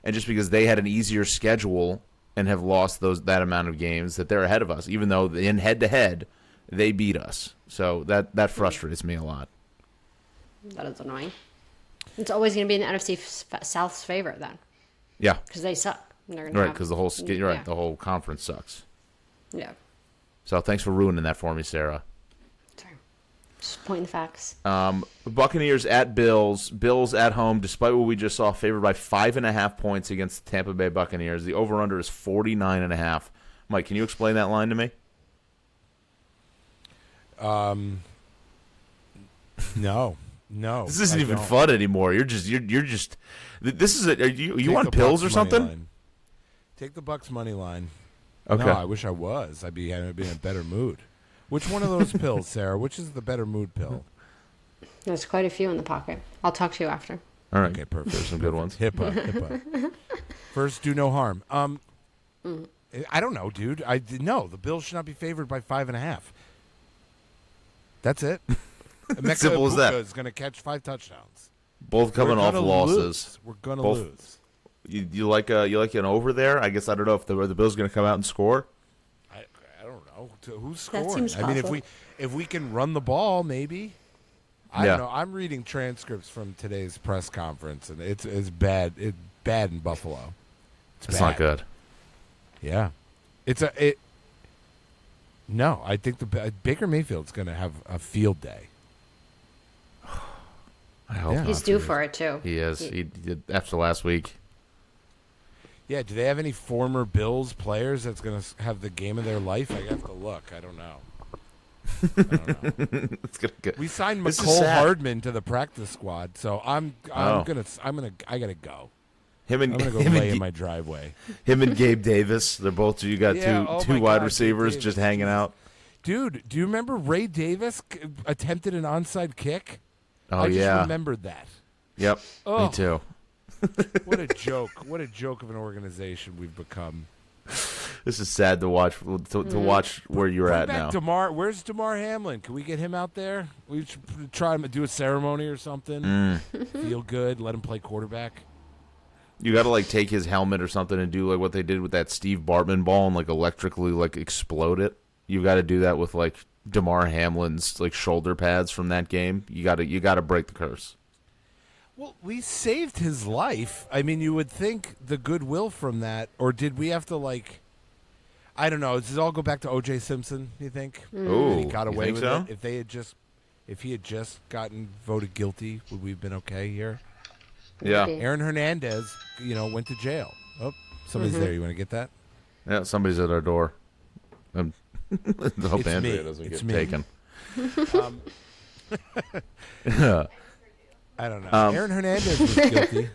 and just because they had an easier schedule and have lost that amount of games, that they're ahead of us, even though in head-to-head they beat us. So that frustrates me a lot.
That is annoying. It's always going to be in the NFC South's favor then.
Yeah,
because they suck.
Right, because the whole conference sucks.
Yeah.
So thanks for ruining that for me, Sarah.
Sorry. Just pointing the facts.
Buccaneers at Bills. Bills at home, despite what we just saw, favored by 5.5 points against the Tampa Bay Buccaneers. The over/under is 49.5. Mike, can you explain that line to me?
No.
This isn't even fun anymore. You're just. This is are you on pills or something?
Line. Take the Bucks money line.
Okay.
No, I wish I was. I'd be in a better mood. Which one of those pills, Sarah? Which is the better mood pill?
There's quite a few in the pocket. I'll talk to you after.
All right.
Okay, perfect.
There's some good ones.
HIPAA. First, do no harm. I don't know, dude. No, the Bills should not be favored by 5.5. That's it.
Simple as that.
Is going to catch 5 touchdowns.
Both coming off losses.
We're going to lose.
You like an over there? I guess I don't know if the Bills going to come out and score.
I don't know. Who's scoring?
That seems
I mean,
possible.
if we can run the ball, maybe. I don't know. I'm reading transcripts from today's press conference, and it's bad. It's bad in Buffalo.
It's not good.
Yeah, No, I think the Baker Mayfield's going to have a field day.
I hope not.
He's due for it too.
He is. He did after last week.
Yeah, do they have any former Bills players that's going to have the game of their life? I have to look. I don't know.
It's gonna go.
We signed
This is
McCole
sad.
Hardman to the practice squad, so I gotta go. I'm gonna go lay in my driveway.
Him and Gabe Davis. They're both. You got two wide receivers
Davis,
just hanging out.
Dude, do you remember Ray Davis attempted an onside kick?
Oh
I just
yeah.
remembered that.
Yep.
Oh.
Me too.
What a joke! What a joke of an organization we've become.
This is sad to watch. To watch where you're at now.
Where's DeMar Hamlin? Can we get him out there? We should try to do a ceremony or something. Feel good. Let him play quarterback.
You got to take his helmet or something and do what they did with that Steve Bartman ball and electrically explode it. You got to do that with DeMar Hamlin's shoulder pads from that game. You got to break the curse.
Well, we saved his life. I mean, you would think the goodwill from that, or did we have to I don't know. Does it all go back to O.J. Simpson? You think?
Ooh,
And he got away with
so?
it. If he had just gotten voted guilty, would we have been okay here?
Yeah.
Maybe.
Aaron Hernandez, went to jail. Oh, somebody's there. You want to get that?
Yeah. Somebody's at our door. I hope
It's
Andrea
me.
doesn't
It's
get
me.
taken.
I don't know. Aaron Hernandez was guilty.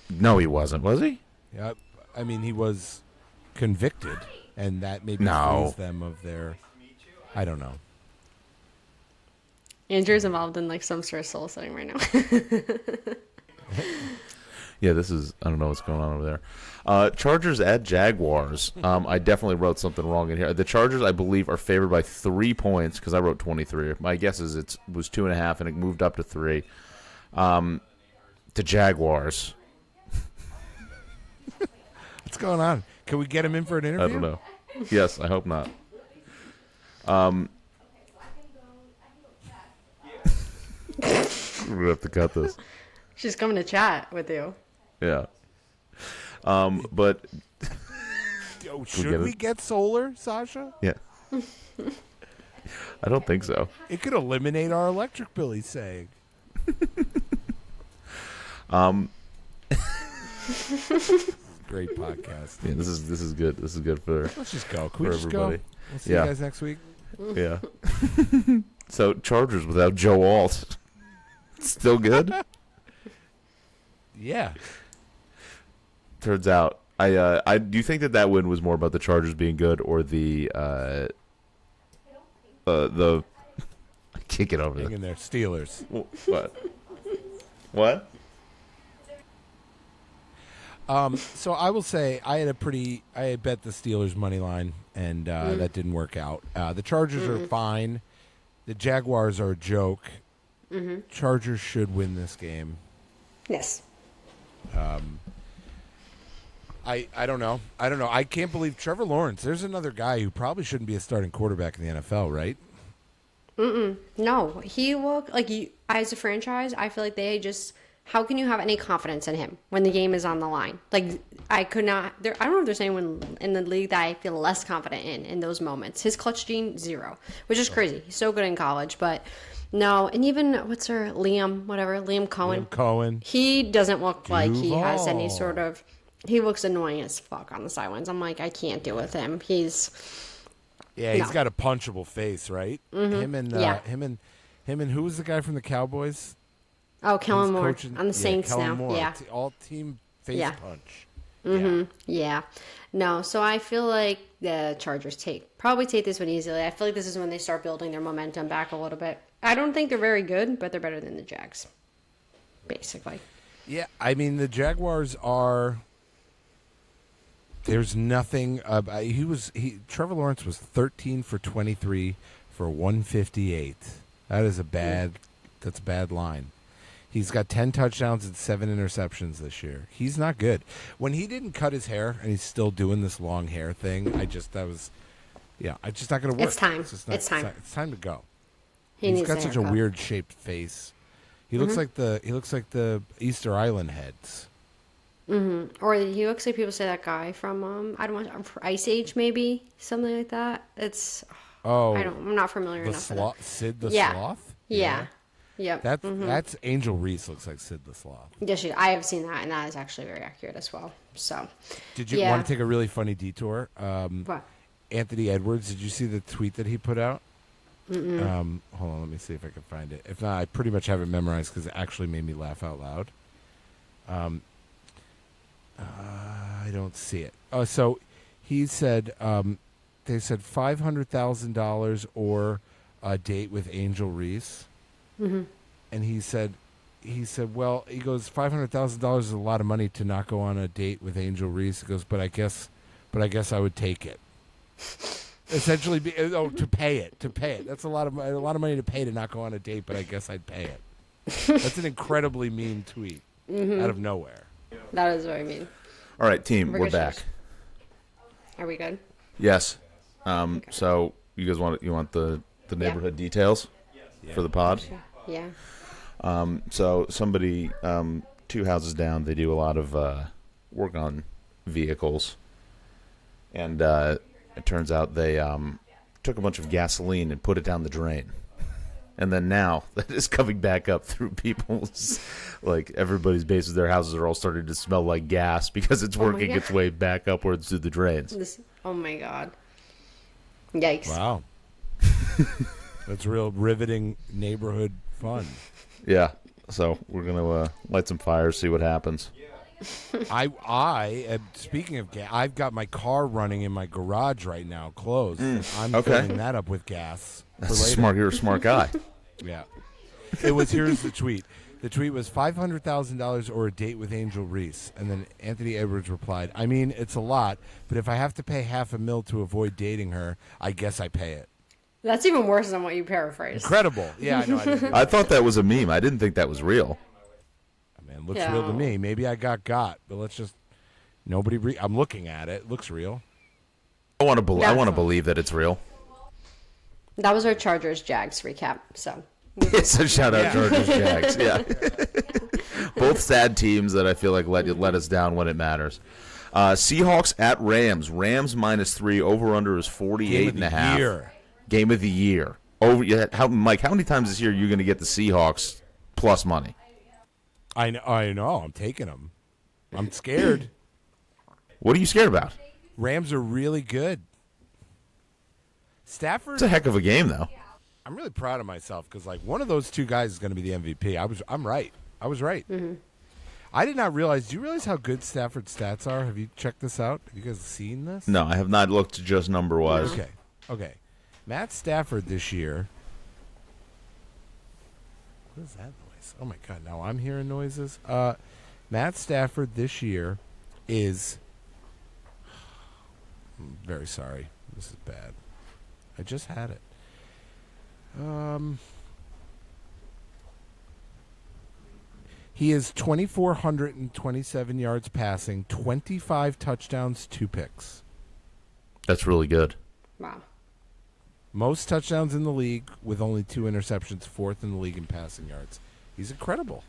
No, he wasn't. Was he?
Yeah, I mean, he was convicted, and that maybe
No.
frees them of their. I don't know.
Andrew's involved in some sort of soul setting right now.
Yeah, this is. I don't know what's going on over there. Chargers at Jaguars. I definitely wrote something wrong in here. The Chargers, I believe, are favored by 3 points because I wrote 23. My guess is it was 2.5 and it moved up to 3. The Jaguars.
What's going on? Can we get him in for an interview?
I don't know. Yes, I hope not. We're gonna have to cut this.
She's coming to chat with you.
Yeah. But
Oh,
we
should
get
we
it?
get solar, Sasha?
yeah. I don't think so.
It could eliminate our electric bill, he's saying. Great podcast.
Yeah, this is good. This is good for
Let's just go. Can we
For
just
everybody.
go? We'll see
Yeah.
you guys next week.
yeah. So Chargers without Joe Alt, still good.
Yeah.
Turns out, I do you think that win was more about the Chargers being good or the I can't get over
Hang
that.
in there. Steelers.
What? What?
So I will say I had bet the Steelers money line, and that didn't work out. The Chargers are fine. The Jaguars are a joke. Chargers should win this game.
Yes.
I don't know. I can't believe Trevor Lawrence. There's another guy who probably shouldn't be a starting quarterback in the NFL, right?
No, he looked as a franchise. I feel like they just. How can you have any confidence in him when the game is on the line? I could not. I don't know if there's anyone in the league that I feel less confident in those moments. His clutch gene 0, which is crazy. He's so good in college, but no. And even Liam Cohen. He doesn't look like he has any sort of. He looks annoying as fuck on the sidelines. I'm like, I can't deal with him. He's
got a punchable face, right? Him and who was the guy from the Cowboys?
Oh, Kellen Moore
coaching-
on the Saints
Kellen
now.
Moore.
Yeah.
All team face
Yeah.
punch.
Yeah. No, so I feel like the Chargers probably take this one easily. I feel like this is when they start building their momentum back a little bit. I don't think they're very good, but they're better than the Jags. basically.
Yeah, I mean, the Jaguars are. There's nothing. Trevor Lawrence was 13 for 23 for 158. That is that's a bad line. He's got 10 touchdowns and 7 interceptions this year. He's not good. When he didn't cut his hair and he's still doing this long hair thing, it's just not going to work.
It's time. It's
time to go.
He's
got such a weird shaped face. He looks like the Easter Island heads.
Mm-hmm. Or he looks like people say that guy from Ice Age, maybe something like that. I'm not familiar enough.
Sid the Sloth.
Yeah. Yep.
That's Angel Reese looks like Sid the Sloth.
Yes, I have seen that, and that is actually very accurate as well. So,
did you want to take a really funny detour?
What?
Anthony Edwards, did you see the tweet that he put out? Hold on, let me see if I can find it. If not, I pretty much have it memorized because it actually made me laugh out loud. I don't see it. Oh, so he said they said $500,000 or a date with Angel Reese. Mm-hmm. And he said, well, he goes, $500,000 is a lot of money to not go on a date with Angel Reese. He goes, but I guess I would take it. Essentially, to pay it. That's a lot of money to pay to not go on a date, but I guess I'd pay it. That's an incredibly mean tweet out of nowhere.
That is very mean.
All right, team, we're back.
Are we good?
Yes. So you guys want the neighborhood details for the pod?
Sure. Yeah.
So somebody 2 houses down, they do a lot of work on vehicles, and it turns out they took a bunch of gasoline and put it down the drain. And then now that is coming back up through people's, like everybody's bases, their houses are all starting to smell like gas because it's working its way back upwards through the drains.
Oh my God. Yikes.
Wow. That's real riveting neighborhood fun.
Yeah. So we're going to light some fires, see what happens.
Speaking of gas, I've got my car running in my garage right now, closed. I'm filling that up with gas.
That's smart. You're a smart guy.
Yeah. Here's the tweet. The tweet was $500,000 or a date with Angel Reese. And then Anthony Edwards replied, I mean, it's a lot, but if I have to pay $500,000 to avoid dating her, I guess I pay it.
That's even worse than what you paraphrased.
Incredible. Yeah, I know.
I thought that was a meme. I didn't think that was real.
Man, looks real to me. Maybe I got, but let's just I'm looking at it. It looks real.
I want to believe that it's real.
That was our Chargers Jags recap. So
it's a shout out Chargers Jags. Yeah. Both sad teams that I feel like let us down when it matters. Seahawks at Rams. Rams -3. Over under is 48.5. Game of the year. Mike, how many times this year are you going to get the Seahawks plus money?
I know. I'm taking them. I'm scared.
What are you scared about?
Rams are really good. Stafford.
It's a heck of a game, though.
I'm really proud of myself because, like, one of those two guys is going to be the MVP. I'm right. I was right. Mm-hmm. I did not realize. Do you realize how good Stafford's stats are? Have you checked this out? Have you guys seen this?
No, I have not looked just number-wise.
Okay. Matt Stafford this year. What is that noise? Oh, my God. Now I'm hearing noises. Matt Stafford this year is. I'm very sorry. This is bad. I just had it. He is 2,427 yards passing, 25 touchdowns, 2 picks.
That's really good.
Wow.
Most touchdowns in the league with only 2 interceptions, 4th in the league in passing yards. He's incredible.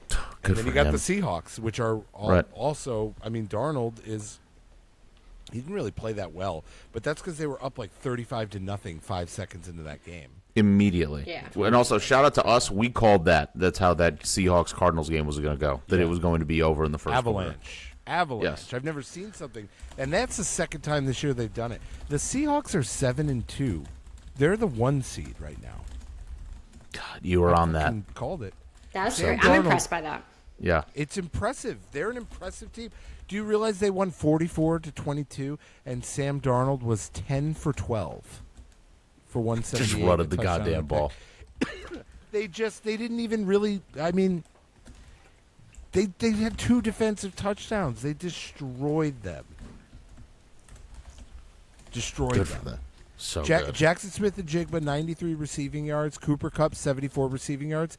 Good
and then
for
you got
him.
the Seahawks, which are also, I mean, Darnold is, he didn't really play that well, but that's because they were up like 35-0 5 seconds into that game.
Immediately.
Yeah.
And also, shout out to us. We called that. That's how that Seahawks-Cardinals game was going to go, that it was going to be over in the first quarter.
Avalanche.
Yes.
I've never seen something. And that's the second time this year they've done it. The Seahawks are 7-2. They're the 1 seed right now.
God, you were on that.
Called it.
That's great. I'm impressed by that.
Yeah.
It's impressive. They're an impressive team. Do you realize they won 44-22 and Sam Darnold was 10 for 12 for 178?
Just rutted the goddamn ball.
They didn't even really. I mean, they had 2 defensive touchdowns. They destroyed them.
Good for them. So good.
Jackson Smith and Jigba 93 receiving yards. Cooper Kupp 74 receiving yards.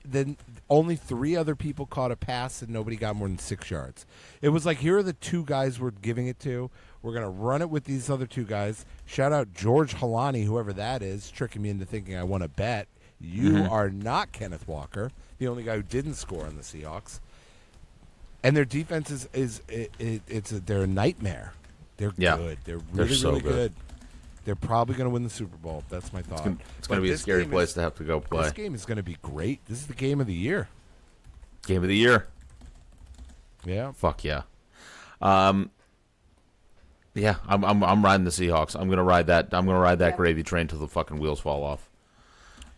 Then only 3 other people caught a pass and nobody got more than 6 yards. It was like, here are the 2 guys we're giving it to. We're going to run it with these other 2 guys. Shout out George Halani, whoever that is, tricking me into thinking I want to bet. You are not Kenneth Walker, the only guy who didn't score on the Seahawks. And their defense they're a nightmare. They're good. They're really,
so
really good. They're probably going to win the Super Bowl. That's my thought.
It's going to be a scary place to have to go play.
This game is going to be great. This is the game of the year.
Game of the year.
Yeah.
Fuck yeah. Yeah, I'm riding the Seahawks. I'm gonna ride that gravy train till the fucking wheels fall off.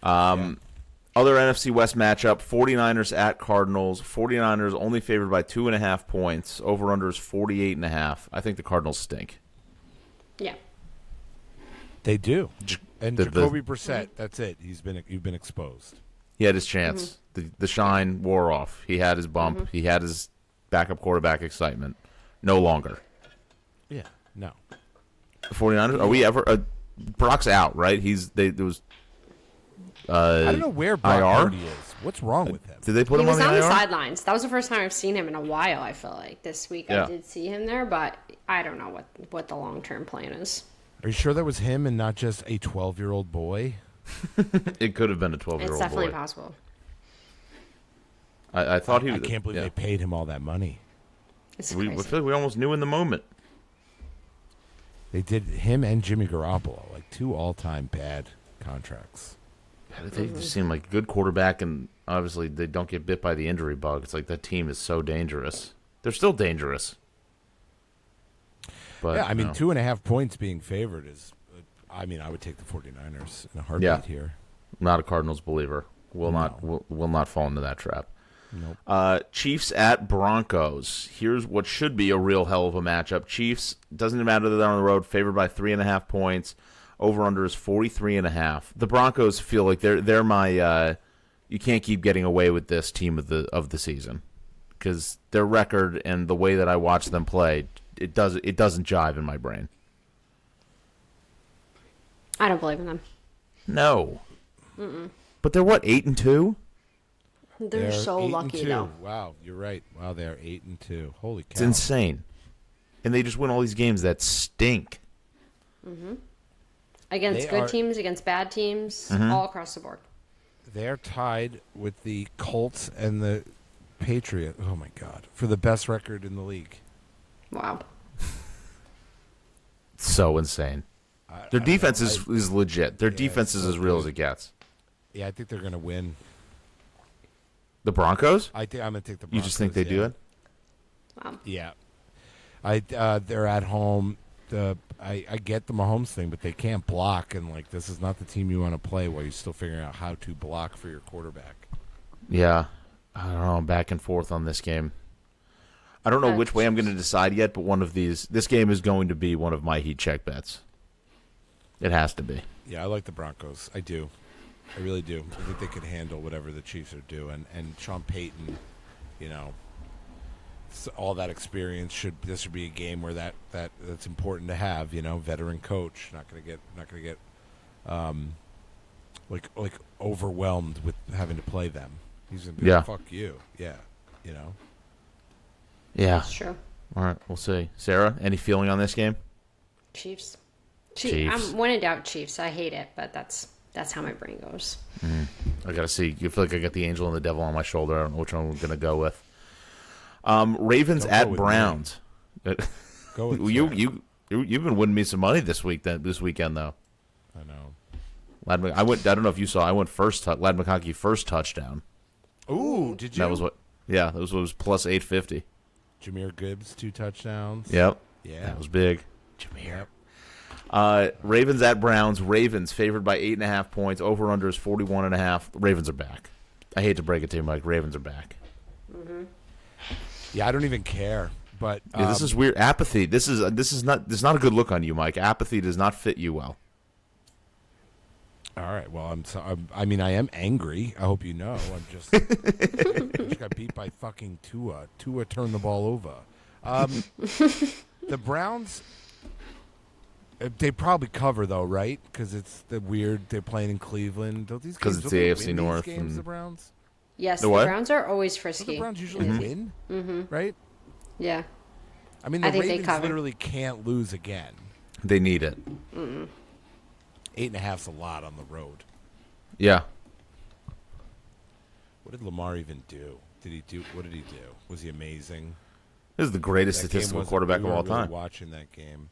Other NFC West matchup: 49ers at Cardinals. 49ers only favored by 2.5 points. Over under is 48.5. I think the Cardinals stink.
Yeah.
They do. And Jacoby Brissett, that's it. You've been exposed.
He had his chance. The shine wore off. He had his bump. He had his backup quarterback excitement. No longer.
Yeah. No.
The 49ers? Are we ever Brock's out, right? I
don't know where Brock Purdy is. What's wrong with him?
Did they put him on the IR?
He was on the sidelines. That was the first time I've seen him in a while, I feel like. This week I did see him there, but I don't know what the long-term plan is.
Are you sure that was him and not just a 12-year-old boy?
It could have been a 12-year-old boy.
It's definitely possible.
I thought he was...
I can't believe they paid him all that money.
It's
I
crazy.
feel like we almost knew in the moment.
They did him and Jimmy Garoppolo, like 2 all-time bad contracts.
They just seem like a good quarterback, and obviously they don't get bit by the injury bug. It's like that team is so dangerous. They're still dangerous. But,
yeah, I mean, 2.5 points being favored is, I would take the 49ers in a heartbeat here.
Not a Cardinals believer. Will not fall into that trap.
Nope.
Chiefs at Broncos. Here's what should be a real hell of a matchup. Chiefs, doesn't matter that they're on the road, favored by 3.5 points. Over-under is 43.5. The Broncos feel like they're my you can't keep getting away with this team of the season, because their record and the way that I watch them play, it doesn't jive in my brain.
I don't believe in them.
No. But they're what, 8-2?
They're so lucky, though.
Wow, you're right. Wow, they're 8-2. Holy cow!
It's insane, and they just win all these games that stink.
Against good teams, against bad teams, all across the board.
They're tied with the Colts and the Patriots. Oh my God, for the best record in the league.
Wow.
So insane. Their defense is legit. Their defense is as real as it gets.
Yeah, I think they're going to win.
The Broncos?
I'm going to take the Broncos.
You just think they do it?
Wow.
Yeah. They're at home. I get the Mahomes thing, but they can't block, and like this is not the team you want to play while you're still figuring out how to block for your quarterback.
Yeah. I don't know. I'm back and forth on this game. I don't know which way I'm going to decide yet, but this game is going to be one of my heat check bets. It has to be.
Yeah, I like the Broncos. I do. I really do. I think they could handle whatever the Chiefs are doing. And Sean Payton, all that experience this should be a game where that's important to have. Veteran coach, not going to get like overwhelmed with having to play them. He's going to be like, fuck you. Yeah,
Yeah.
That's true.
All right, we'll see. Sarah, any feeling on this game?
Chiefs.
Chiefs.
I'm when in doubt, Chiefs. I hate it, but that's how my brain goes.
I got to see. You feel like I got the angel and the devil on my shoulder. I don't know which one I'm going to go with. Ravens at Browns.
Go with
you've been winning me some money this weekend though.
I know.
I don't know if you saw. I went first. Ladd McConkey first touchdown.
Ooh, did you?
That was what. Yeah, that was plus 850.
Jameer Gibbs 2 touchdowns.
Yep.
Yeah,
that was big. Jameer.
Yep.
Ravens at Browns. Ravens favored by 8.5 points. Over under is 41.5. Ravens are back. I hate to break it to you, Mike. Ravens are back.
Yeah, I don't even care. But
this is weird. Apathy. This is not a good look on you, Mike. Apathy does not fit you well.
All right. Well, I mean, I am angry. I hope you know. I'm just got beat by fucking Tua. Tua turned the ball over. The Browns, they probably cover though, right? Because it's the weird. They're playing in Cleveland. Don't these games?
Because it's the AFC North.
Games, the Browns.
Yes, the Browns are always frisky.
Don't the Browns usually win, right?
Yeah.
I mean, the Ravens literally can't lose again.
They need it.
8.5's a lot on the road.
Yeah.
What did Lamar even do? What did he do? Was he amazing?
This is the greatest statistical quarterback of all time.
Watching that game.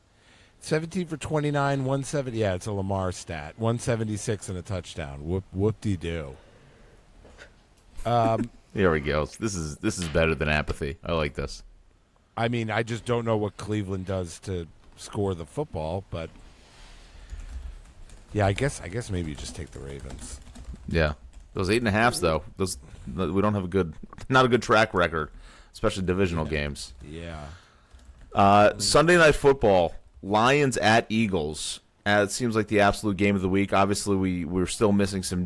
17 for 29, 170. Yeah, it's a Lamar stat. 176 and a touchdown. Whoop-de-doo.
Here we go. This is better than apathy. I like this.
I mean, I just don't know what Cleveland does to score the football, but yeah, I guess maybe you just take the Ravens.
Yeah, those 8.5s though. We don't have not a good track record, especially divisional games.
Yeah.
Sunday Night Football, Lions at Eagles. It seems like the absolute game of the week. Obviously, we're still missing some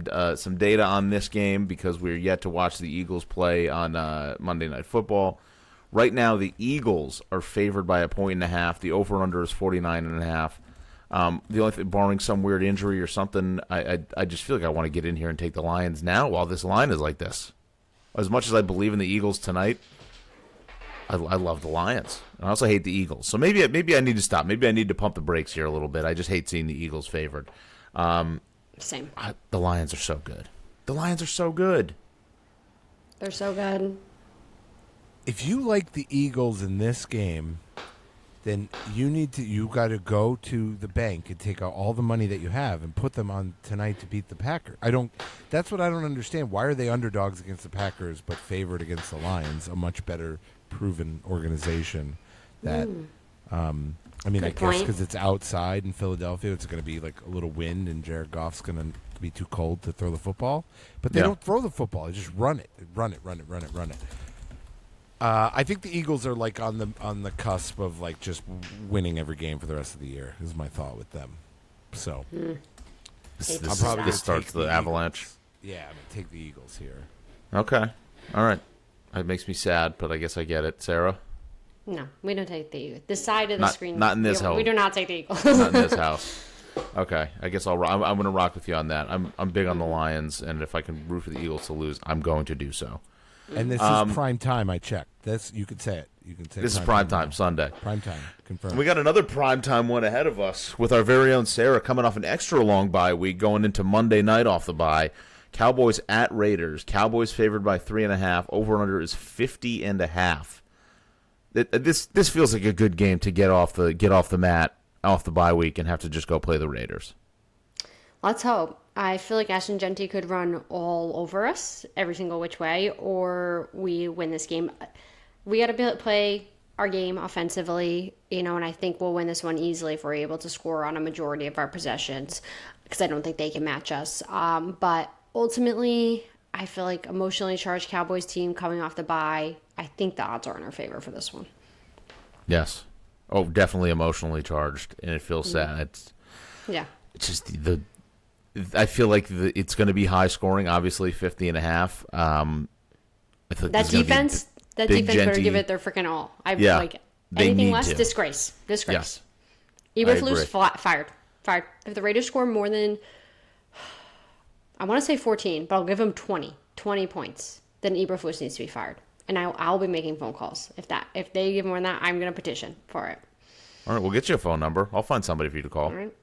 data on this game because we're yet to watch the Eagles play on Monday Night Football. Right now, the Eagles are favored by 1.5. The over/under is 49.5. The only thing, barring some weird injury or something, I just feel like I want to get in here and take the Lions now while this line is like this. As much as I believe in the Eagles tonight, I love the Lions. I also hate the Eagles. So maybe I need to stop. Maybe I need to pump the brakes here a little bit. I just hate seeing the Eagles favored.
Same.
The Lions are so good. The Lions are so good.
They're so good.
If you like the Eagles in this game, then you got to go to the bank and take out all the money that you have and put them on tonight to beat the Packers. That's what I don't understand. Why are they underdogs against the Packers but favored against the Lions, a much better proven organization that I mean,
Good
I
point.
guess because it's outside in Philadelphia, it's going to be like a little wind and Jared Goff's going to be too cold to throw the football. But they don't throw the football. They just run it. I think the Eagles are like on the cusp of like just winning every game for the rest of the year. Is my thought with them. So
This starts the avalanche.
Yeah, I'm gonna take the Eagles here.
Okay, all right. It makes me sad, but I guess I get it, Sarah.
No, we don't take the Eagles. The side of the screen.
Not in this house.
We do not take the Eagles.
Not in this house. Okay, I guess I'm going to rock with you on that. I'm big on the Lions, and if I can root for the Eagles to lose, I'm going to do so.
And this is prime time. I checked. You could say it. You can say
this is prime time Sunday.
Prime time confirmed.
We got another prime time one ahead of us with our very own Sara coming off an extra long bye week, going into Monday night off the bye. Cowboys at Raiders. Cowboys favored by 3.5. Over under is 50.5. This feels like a good game to get off the mat off the bye week and have to just go play the Raiders.
Let's hope. I feel like Ashton Genty could run all over us every single which way, or we win this game. We got to play our game offensively, and I think we'll win this one easily if we're able to score on a majority of our possessions, because I don't think they can match us. But ultimately, I feel like emotionally charged Cowboys team coming off the bye, I think the odds are in our favor for this one.
Yes. Oh, definitely emotionally charged, and it feels sad.
Yeah.
It's just I feel like it's going to be high scoring, obviously 50.5.
That defense better give it their freaking all. Like anything less, disgrace.
Yes.
Eberflus fired. If the Raiders score more than, I want to say 14, but I'll give them 20 points, then Eberflus needs to be fired. And I'll be making phone calls. If they give more than that, I'm going to petition for it.
All right, we'll get you a phone number. I'll find somebody for you to call.
All right.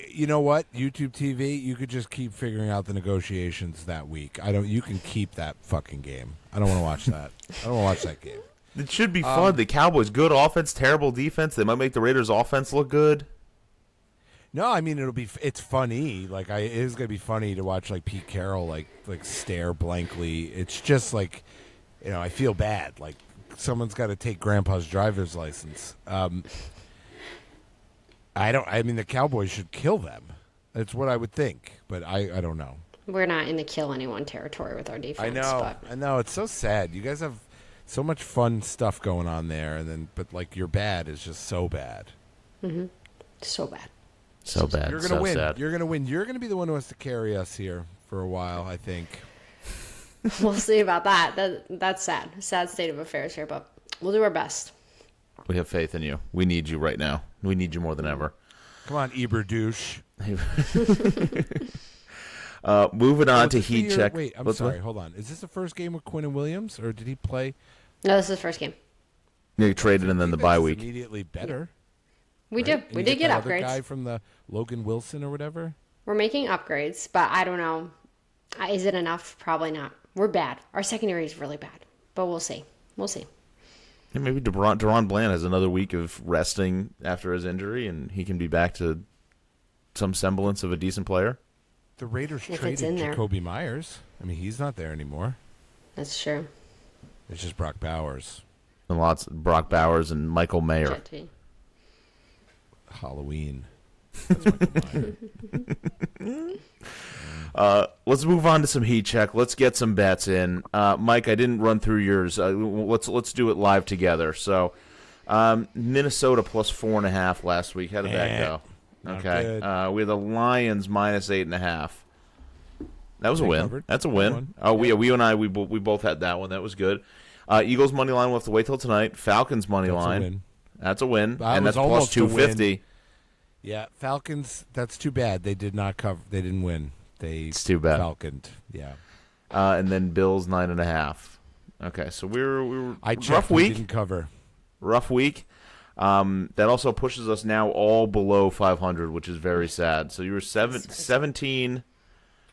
You know what? YouTube TV, you could just keep figuring out the negotiations that week. You can keep that fucking game. I don't want to watch that. I don't want to watch that game.
It should be fun. The Cowboys, good offense, terrible defense. They might make the Raiders' offense look good.
No, I mean it's funny. Like it is gonna be funny to watch like Pete Carroll like stare blankly. It's just like, I feel bad. Like someone's got to take Grandpa's driver's license. I mean, the Cowboys should kill them. That's what I would think, but I don't know.
We're not in the kill anyone territory with our defense.
I know. It's so sad. You guys have so much fun stuff going on there, but like your bad is just so bad.
Mm-hmm. So bad.
So bad.
You're gonna
so
win.
sad.
You're gonna win. You're gonna be the one who has to carry us here for a while, I think.
We'll see about that. That's sad. Sad state of affairs here, but we'll do our best.
We have faith in you. We need you right now. We need you more than ever.
Come on, Eber douche.
Moving on to heat check.
Wait, I'm sorry. Hold on. Is this the first game with Quinn and Williams, or did he play?
No, this is the first game.
You traded and then the bye week.
Immediately better.
We
right?
do. We did get
that
upgrades.
Other guy from the Logan Wilson or whatever.
We're making upgrades, but I don't know. Is it enough? Probably not. We're bad. Our secondary is really bad, but we'll see. We'll see.
Yeah, maybe Deron Bland has another week of resting after his injury, and he can be back to some semblance of a decent player.
The Raiders
If it's
traded
in there.
Jacoby Myers. I mean, he's not there anymore.
That's true.
It's just Brock Bowers.
And lots of Brock Bowers and Michael Mayer.
Halloween. That's Michael Myers.
Let's move on to some heat check. Let's get some bets in. Mike, I didn't run through yours. Let's do it live together. So, Minnesota plus 4.5 last week. How did that go? Okay. We had the Lions minus 8.5. That was a win.
Covered.
That's a win. Oh, we and I we both had that one. That was good. Eagles money line. We'll have to wait till tonight. Falcons money line. That's a win. And that's plus 250.
Yeah, Falcons. That's too bad. They did not cover. They didn't win.
It's too bad.
Falconed. Yeah.
And then Bills 9.5. Okay, so we were rough
we
week.
didn't cover.
Rough week. That also pushes us now all below 500, which is very sad. So you were 17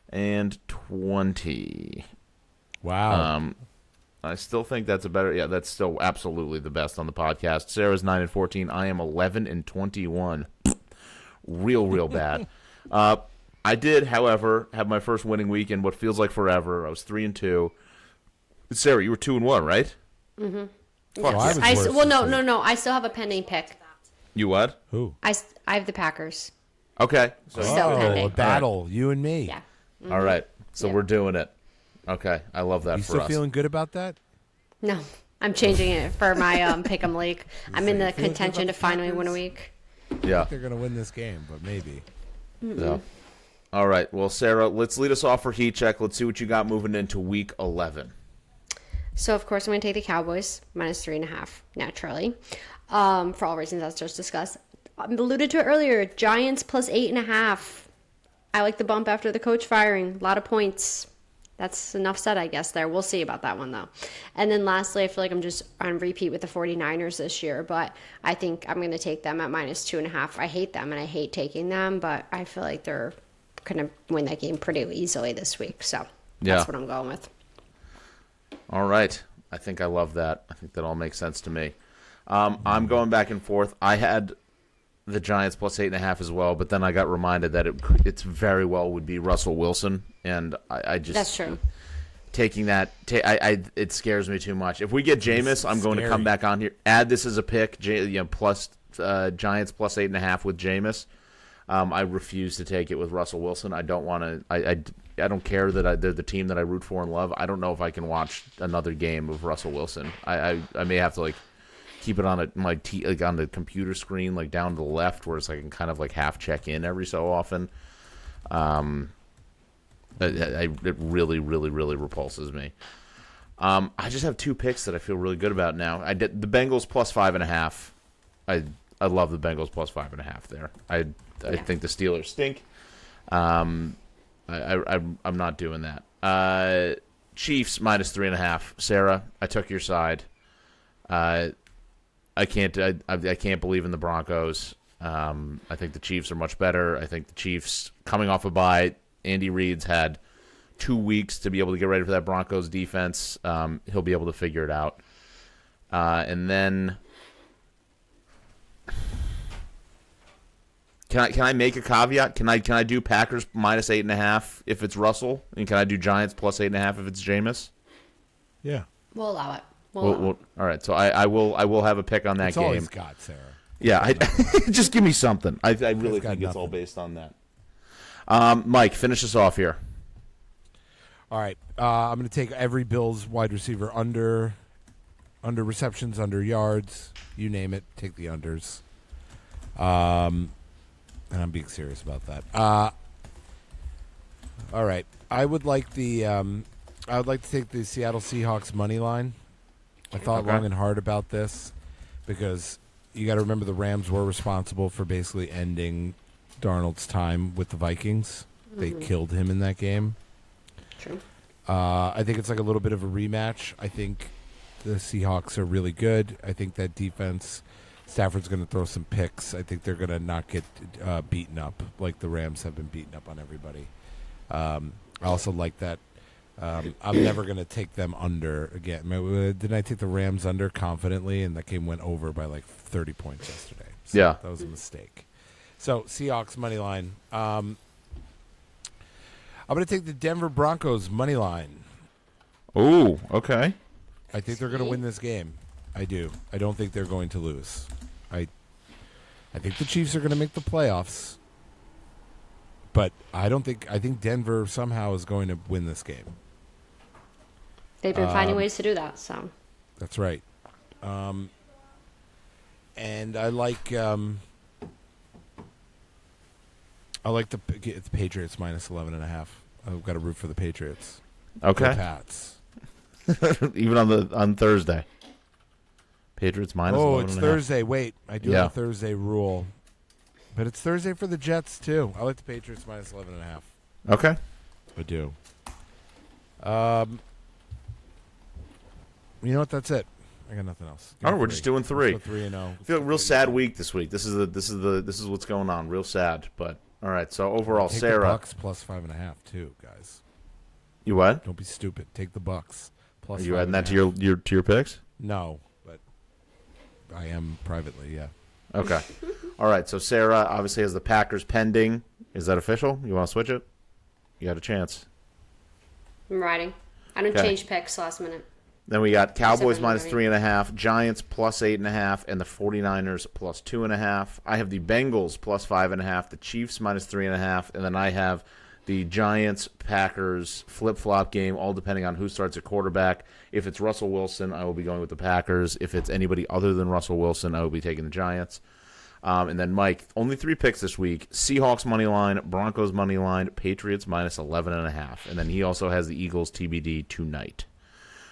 and 20.
Wow.
I still think that's a better. Yeah, that's still absolutely the best on the podcast. Sarah's 9 and 14. I am 11 and 21. Real bad. I did, however, have my first winning week in what feels like forever. I was 3 and 2. Sarah, you were 2 and 1, right?
Mm-hmm.
Yes.
No. I still have a pending pick.
You what?
Who?
I have the Packers.
Okay. So
Still pending.
A battle. You and me.
Yeah. Mm-hmm.
All right. So
Yeah.
we're doing it. Okay. I love that
You
for
still
us.
feeling good about that?
No, I'm changing it for my pick'em league. I'm in the
feeling good
contention
about
to
the
finally win a
Packers?
week.
Yeah.
They're going to win this game, but maybe.
So. All right. Well, Sarah, let's lead us off for heat check. Let's see what you got moving into week 11.
So, of course, I'm going to take the Cowboys, minus 3.5, naturally, for all reasons I just discussed. I alluded to it earlier, Giants plus 8.5. I like the bump after the coach firing. A lot of points. That's enough said, I guess, there. We'll see about that one, though. And then lastly, I feel like I'm just on repeat with the 49ers this year, but I think I'm going to take them at minus 2.5. I hate them, and I hate taking them, but I feel like they're going to win that game pretty easily this week. So that's what I'm going with.
All right. I think I love that. I think that all makes sense to me. I'm going back and forth. I had the Giants plus 8.5 as well, but then I got reminded that it's very well would be Russell Wilson, and I just
That's true.
Taking that, it scares me too much. If we get Jameis, I'm going to come back on here. Add this as a pick, plus Giants plus 8.5 with Jameis. I refuse to take it with Russell Wilson. I don't want to. I don't care that they're the team that I root for and love. I don't know if I can watch another game of Russell Wilson. I may have to keep it on on the computer screen, down to the left, where it's I can kind of half check in every so often. It really repulses me. I just have 2 picks that I feel really good about now. I did the Bengals plus 5.5. I love the Bengals plus 5.5 there. I think the Steelers stink. I'm not doing that. Chiefs minus 3.5. Sarah, I took your side. I can't believe in the Broncos. I think the Chiefs are much better. I think the Chiefs coming off a bye. Andy Reid's had 2 weeks to be able to get ready for that Broncos defense. He'll be able to figure it out. And then can I make a caveat? Can I do Packers minus 8.5 if it's Russell, and can I do Giants plus 8.5 if it's Jameis?
Yeah,
We'll allow it.
All right, so I will have a pick on that
that's
game.
all he's got, Sarah.
Yeah, just give me something. I really think it's all based on that. Mike, finish us off here.
All right, I'm going to take every Bills wide receiver under receptions, under yards, you name it. Take the unders. And I'm being serious about that. All right. I would like to take the Seattle Seahawks money line. I thought long and hard about this because you got to remember the Rams were responsible for basically ending Darnold's time with the Vikings. They killed him in that game.
True.
I think it's like a little bit of a rematch. I think the Seahawks are really good. I think that defense, Stafford's going to throw some picks. I think they're going to not get beaten up like the Rams have been beaten up on everybody. I also like that. I'm never going to take them under again. Didn't I take the Rams under confidently, and that game went over by like 30 points yesterday? So
yeah.
That was a mistake. So, Seahawks money line. I'm going to take the Denver Broncos money line.
Oh, okay.
I think they're going to win this game. I do. I don't think they're going to lose. I think the Chiefs are going to make the playoffs. But I think Denver somehow is going to win this game.
They've been finding ways to do that, so.
That's right. And I like the Patriots minus 11.5. I've got to root for the Patriots.
Okay.
The Pats.
Even on Thursday. Patriots minus 11.5.
Oh, it's Thursday. Wait, I do have a Thursday rule. But it's Thursday for the Jets, too. I like the Patriots minus 11.5.
Okay.
I do. You know what? That's it. I got nothing else.
All right, we're just doing 3.
Let's go 3-0.
I feel like a real sad week this week. This is what's going on. Real sad. But all right. So overall,
Take
Sara.
the Bucks plus 5.5 too, guys.
You what?
Don't be stupid. Take the Bucks plus.
Are you adding that to your picks?
No, but I am privately. Yeah.
Okay. All right. So Sara obviously has the Packers pending. Is that official? You want to switch it? You got a chance.
I'm riding. I don't change picks last minute.
Then we got Cowboys minus 3.5, Giants plus 8.5, and the 49ers plus 2.5. I have the Bengals plus 5.5, the Chiefs minus 3.5, and then I have the Giants Packers flip-flop game, all depending on who starts at quarterback. If it's Russell Wilson, I will be going with the Packers. If it's anybody other than Russell Wilson, I will be taking the Giants. And then Mike, only 3 picks this week: Seahawks money line, Broncos money line, Patriots minus 11.5, and then he also has the Eagles TBD tonight.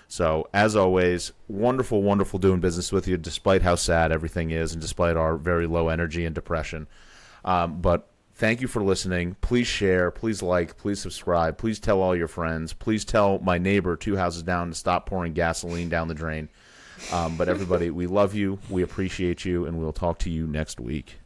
So, as always, wonderful, wonderful doing business with you, despite how sad everything is and despite our very low energy and depression. But thank you for listening. Please share. Please like. Please subscribe. Please tell all your friends. Please tell my neighbor 2 houses down to stop pouring gasoline down the drain. But everybody, we love you. We appreciate you, and we'll talk to you next week.